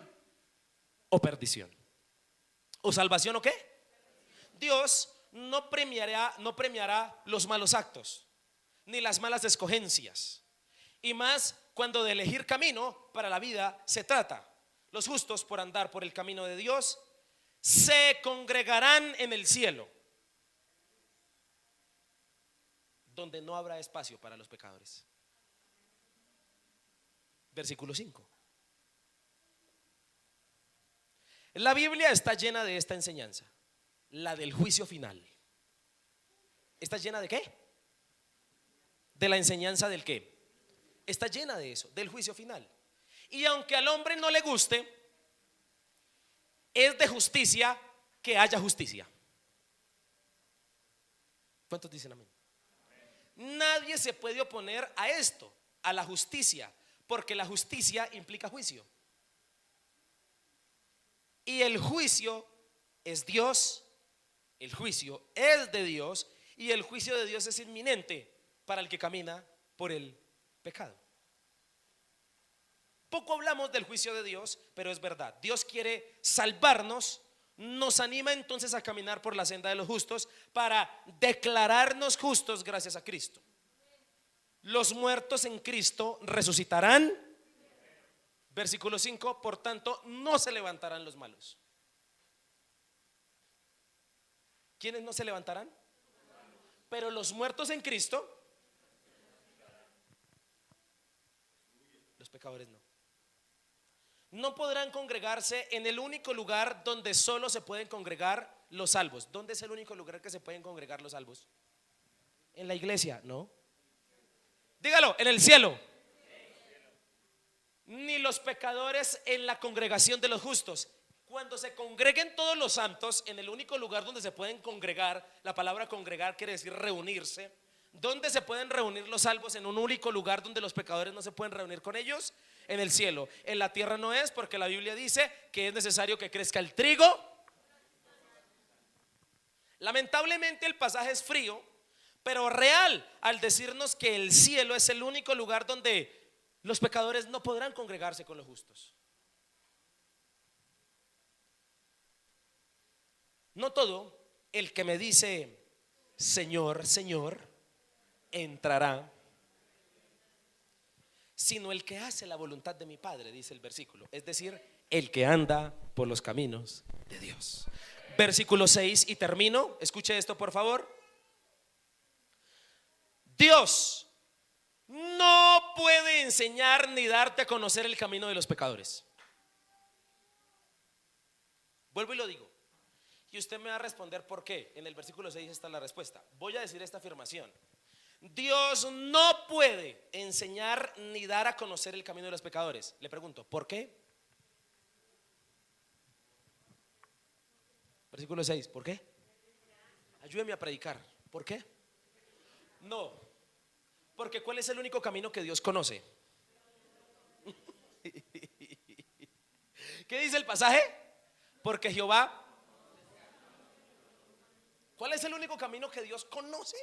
o perdición. ¿O salvación o qué? Dios no premiará los malos actos ni las malas escogencias, y más cuando de elegir camino para la vida se trata. Los justos, por andar por el camino de Dios, se congregarán en el cielo, donde no habrá espacio para los pecadores. Versículo 5. La Biblia está llena de esta enseñanza, la del juicio final. ¿Está llena de qué? De la enseñanza del qué. Está llena de eso, del juicio final. Y aunque al hombre no le guste, es de justicia que haya justicia. ¿Cuántos dicen amén? Nadie se puede oponer a esto, a la justicia, porque la justicia implica juicio. Y el juicio es Dios, el juicio es de Dios, y el juicio de Dios es inminente para el que camina por el pecado. Poco hablamos del juicio de Dios, pero es verdad. Dios quiere salvarnos, nos anima entonces a caminar por la senda de los justos para declararnos justos gracias a Cristo. Los muertos en Cristo resucitarán. Versículo 5, por tanto no se levantarán los malos. ¿Quiénes no se levantarán? Pero los muertos en Cristo, los pecadores no. No podrán congregarse en el único lugar donde solo se pueden congregar los salvos. ¿Dónde es el único lugar que se pueden congregar los salvos? En la iglesia, ¿no? Dígalo, en el cielo. Ni los pecadores en la congregación de los justos. Cuando se congreguen todos los santos en el único lugar donde se pueden congregar, la palabra congregar quiere decir reunirse. ¿Dónde se pueden reunir los salvos? En un único lugar donde los pecadores no se pueden reunir con ellos, en el cielo. En la tierra no es, porque la Biblia dice que es necesario que crezca el trigo. Lamentablemente el pasaje es frío, pero real al decirnos que el cielo es el único lugar donde los pecadores no podrán congregarse con los justos. No todo el que me dice Señor, Señor entrará, sino el que hace la voluntad de mi Padre, dice el versículo. Es decir, el que anda por los caminos de Dios. Versículo 6 y termino. Escuche esto por favor. Dios no puede enseñar ni darte a conocer el camino de los pecadores. Vuelvo y lo digo, y usted me va a responder por qué. En el versículo 6 está la respuesta. Voy a decir esta afirmación: Dios no puede enseñar ni dar a conocer el camino de los pecadores. Le pregunto, ¿por qué? Versículo 6, ¿por qué? Ayúdeme a predicar. ¿Por qué? No, porque ¿cuál es el único camino que Dios conoce? ¿Qué dice el pasaje? Porque Jehová. ¿Cuál es el único camino que Dios conoce?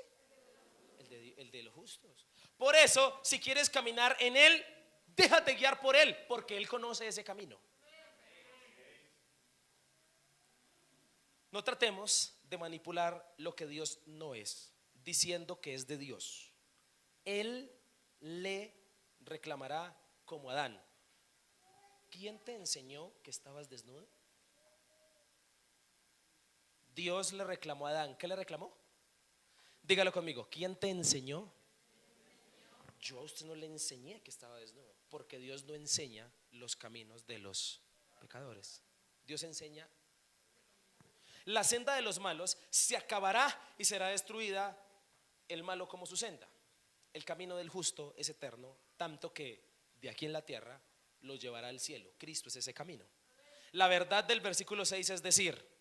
El de los justos. Por eso, si quieres caminar en Él, déjate guiar por Él, porque Él conoce ese camino. No tratemos de manipular lo que Dios no es, diciendo que es de Dios. Él le reclamará como Adán: ¿quién te enseñó que estabas desnudo? Dios le reclamó a Adán. ¿Qué le reclamó? Dígalo conmigo. ¿Quién te enseñó? Yo a usted no le enseñé que estaba desnudo, porque Dios no enseña los caminos de los pecadores. Dios enseña. La senda de los malos se acabará y será destruida, el malo como su senda. El camino del justo es eterno, tanto que de aquí en la tierra lo llevará al cielo. Cristo es ese camino. La verdad del versículo 6 es decir,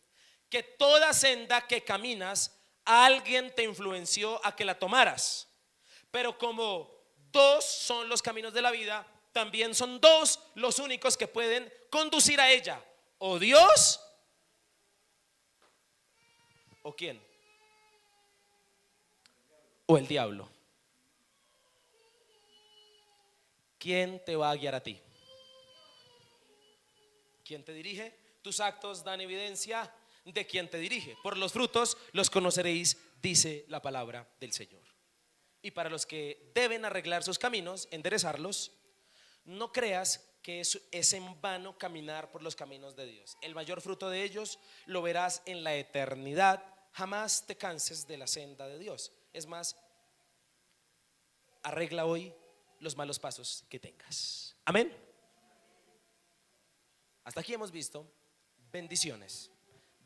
que toda senda que caminas, alguien te influenció a que la tomaras. Pero como dos son los caminos de la vida, también son dos los únicos que pueden conducir a ella: o Dios o quién, o el diablo. ¿Quién te va a guiar a ti? ¿Quién te dirige? Tus actos dan evidencia de quién te dirige. Por los frutos los conoceréis, dice la palabra del Señor. Y para los que deben arreglar sus caminos, enderezarlos, no creas que es en vano caminar por los caminos de Dios. El mayor fruto de ellos lo verás en la eternidad. Jamás te canses de la senda de Dios. Es más, arregla hoy los malos pasos que tengas. Amén. Hasta aquí hemos visto bendiciones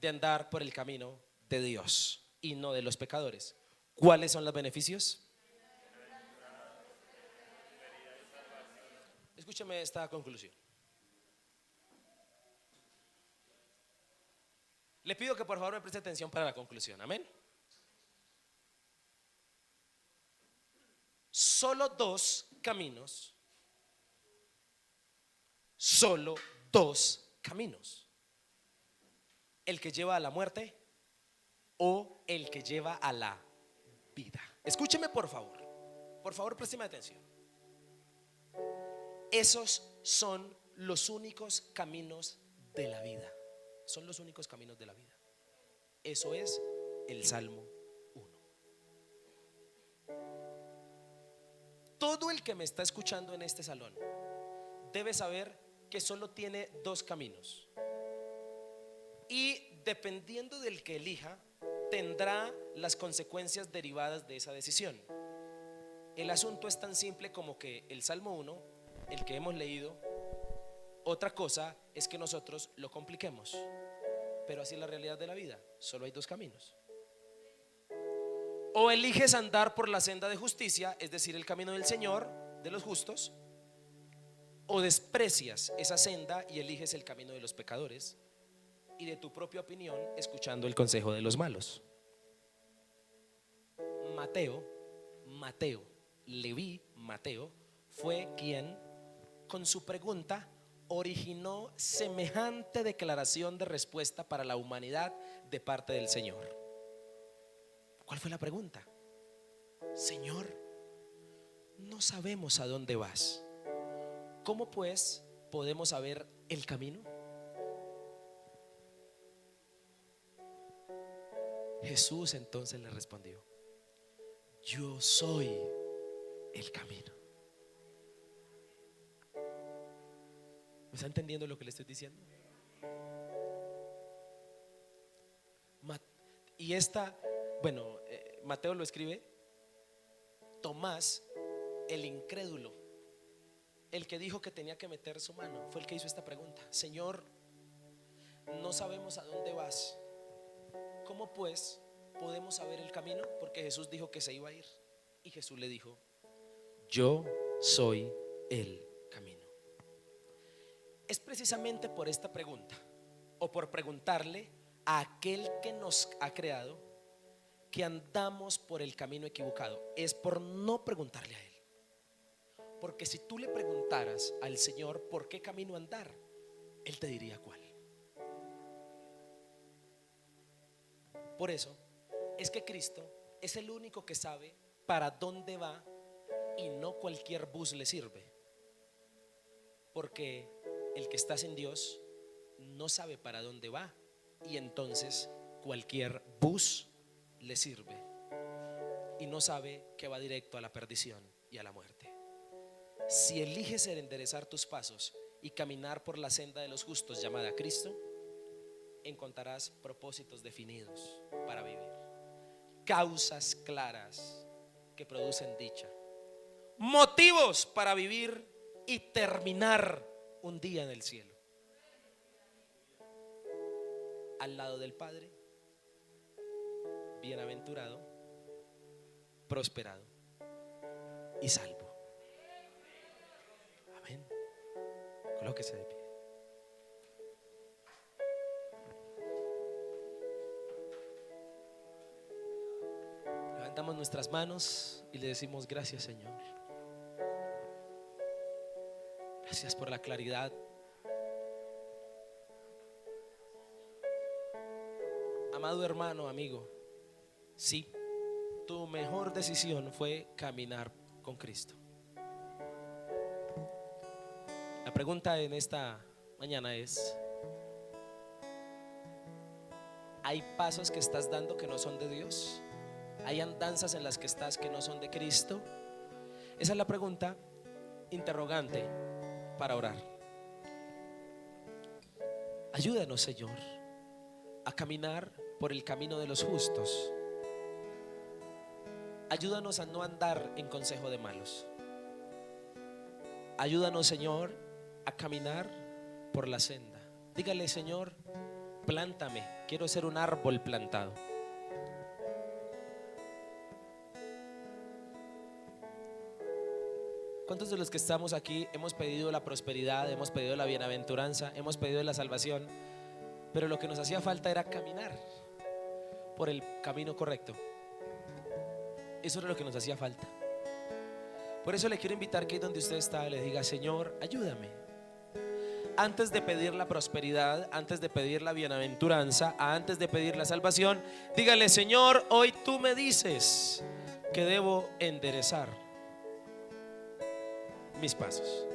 de andar por el camino de Dios y no de los pecadores. ¿Cuáles son los beneficios? Escúcheme esta conclusión. Le pido que por favor me preste atención para la conclusión. Amén. Solo dos caminos. Solo dos caminos: el que lleva a la muerte o el que lleva a la vida. Escúcheme por favor, présteme atención. Esos son los únicos caminos de la vida. Son los únicos caminos de la vida. Eso es el Salmo 1. Todo el que me está escuchando en este salón debe saber que solo tiene dos caminos, y dependiendo del que elija, tendrá las consecuencias derivadas de esa decisión. El asunto es tan simple como que el Salmo 1, el que hemos leído, otra cosa es que nosotros lo compliquemos, pero así es la realidad de la vida. Solo hay dos caminos: o eliges andar por la senda de justicia, es decir, el camino del Señor, de los justos, o desprecias esa senda y eliges el camino de los pecadores y de tu propia opinión, escuchando el consejo de los malos. Leví Mateo fue quien con su pregunta originó semejante declaración de respuesta para la humanidad de parte del Señor. ¿Cuál fue la pregunta? Señor, no sabemos a dónde vas. ¿Cómo pues podemos saber el camino? Jesús entonces le respondió: yo soy el camino. ¿Me está entendiendo lo que le estoy diciendo? Y Mateo lo escribe. Tomás, el incrédulo, el que dijo que tenía que meter su mano, fue el que hizo esta pregunta: Señor, no sabemos a dónde vas. ¿Cómo pues podemos saber el camino? Porque Jesús dijo que se iba a ir. Y Jesús le dijo: yo soy el camino. Es precisamente por esta pregunta, o por preguntarle a aquel que nos ha creado, que andamos por el camino equivocado. Es por no preguntarle a Él. Porque si tú le preguntaras al Señor por qué camino andar, Él te diría cuál. Por eso es que Cristo es el único que sabe para dónde va y no cualquier bus le sirve. Porque el que está sin Dios no sabe para dónde va y entonces cualquier bus le sirve y no sabe que va directo a la perdición y a la muerte. Si eliges enderezar tus pasos y caminar por la senda de los justos llamada Cristo, encontrarás propósitos definidos para vivir, causas claras que producen dicha, motivos para vivir y terminar un día en el cielo, al lado del Padre, bienaventurado, prosperado y salvo. Amén. Colóquese de pie. Levantamos nuestras manos y le decimos: gracias, Señor. Gracias por la claridad. Amado hermano, amigo, sí, tu mejor decisión fue caminar con Cristo. La pregunta en esta mañana es: ¿hay pasos que estás dando que no son de Dios? ¿Hay andanzas en las que estás que no son de Cristo? Esa es la pregunta interrogante para orar. Ayúdanos, Señor, a caminar por el camino de los justos. Ayúdanos a no andar en consejo de malos. Ayúdanos, Señor, a caminar por la senda. Dígale: Señor, plántame, quiero ser un árbol plantado. ¿Cuántos de los que estamos aquí hemos pedido la prosperidad, hemos pedido la bienaventuranza, hemos pedido la salvación? Pero lo que nos hacía falta era caminar por el camino correcto. Eso era lo que nos hacía falta. Por eso le quiero invitar que ahí donde usted está le diga: Señor, ayúdame. Antes de pedir la prosperidad, antes de pedir la bienaventuranza, antes de pedir la salvación, dígale: Señor, hoy tú me dices que debo enderezar mis pasos.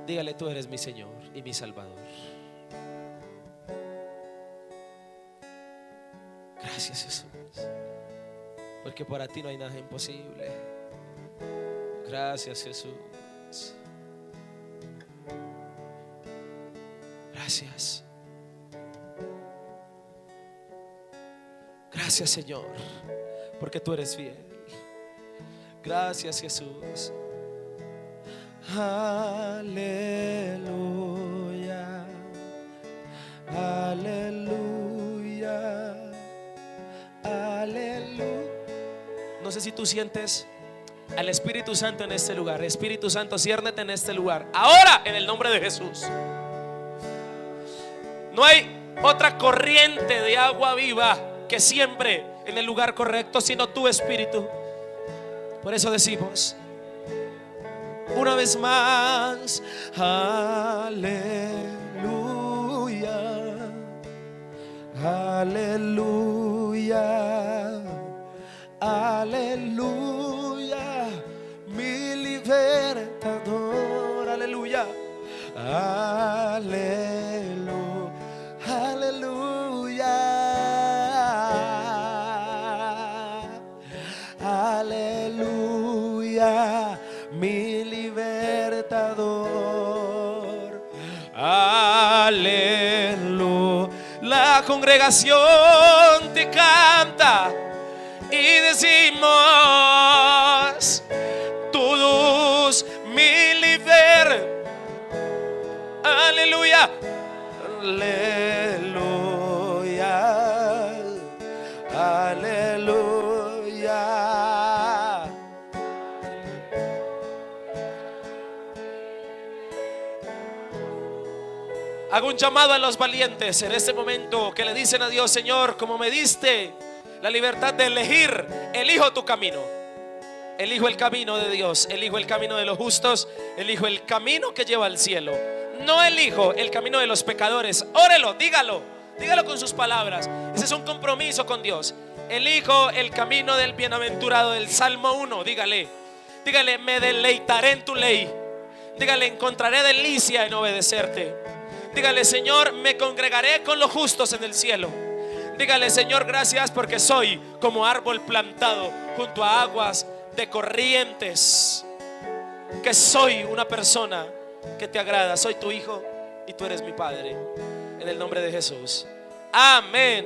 Dígale: tú eres mi Señor y mi Salvador. Gracias, Jesús, porque para ti no hay nada imposible. Gracias, Jesús. Gracias. Gracias, Señor, porque tú eres fiel. Gracias, Jesús. Aleluya, aleluya, aleluya. No sé si tú sientes al Espíritu Santo en este lugar. Espíritu Santo, ciérnete en este lugar ahora, en el nombre de Jesús. No hay otra corriente de agua viva que siempre en el lugar correcto, sino tu Espíritu. Por eso decimos una vez más: aleluya, aleluya, aleluya, mi libertador. Aleluya, aleluya, aleluya, aleluya, mi libertador. Aleluya. La congregación te canta y decimos: todos mi libertador. Aleluya, aleluya, aleluya. Hago un llamado a los valientes en este momento que le dicen a Dios: Señor, como me diste la libertad de elegir, elijo tu camino. Elijo el camino de Dios, elijo el camino de los justos, elijo el camino que lleva al cielo. No elijo el camino de los pecadores. Órelo, dígalo con sus palabras. Ese es un compromiso con Dios. Elijo el camino del bienaventurado del Salmo 1. Dígale, me deleitaré en tu ley. Dígale, encontraré delicia en obedecerte. Dígale, Señor, me congregaré con los justos en el cielo. Dígale, Señor, gracias porque soy como árbol plantado junto a aguas de corrientes. Que soy una persona que te agrada. Soy tu hijo y tú eres mi padre. En el nombre de Jesús. Amén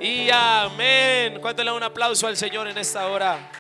y amén. ¿Cuánto le da un aplauso al Señor en esta hora?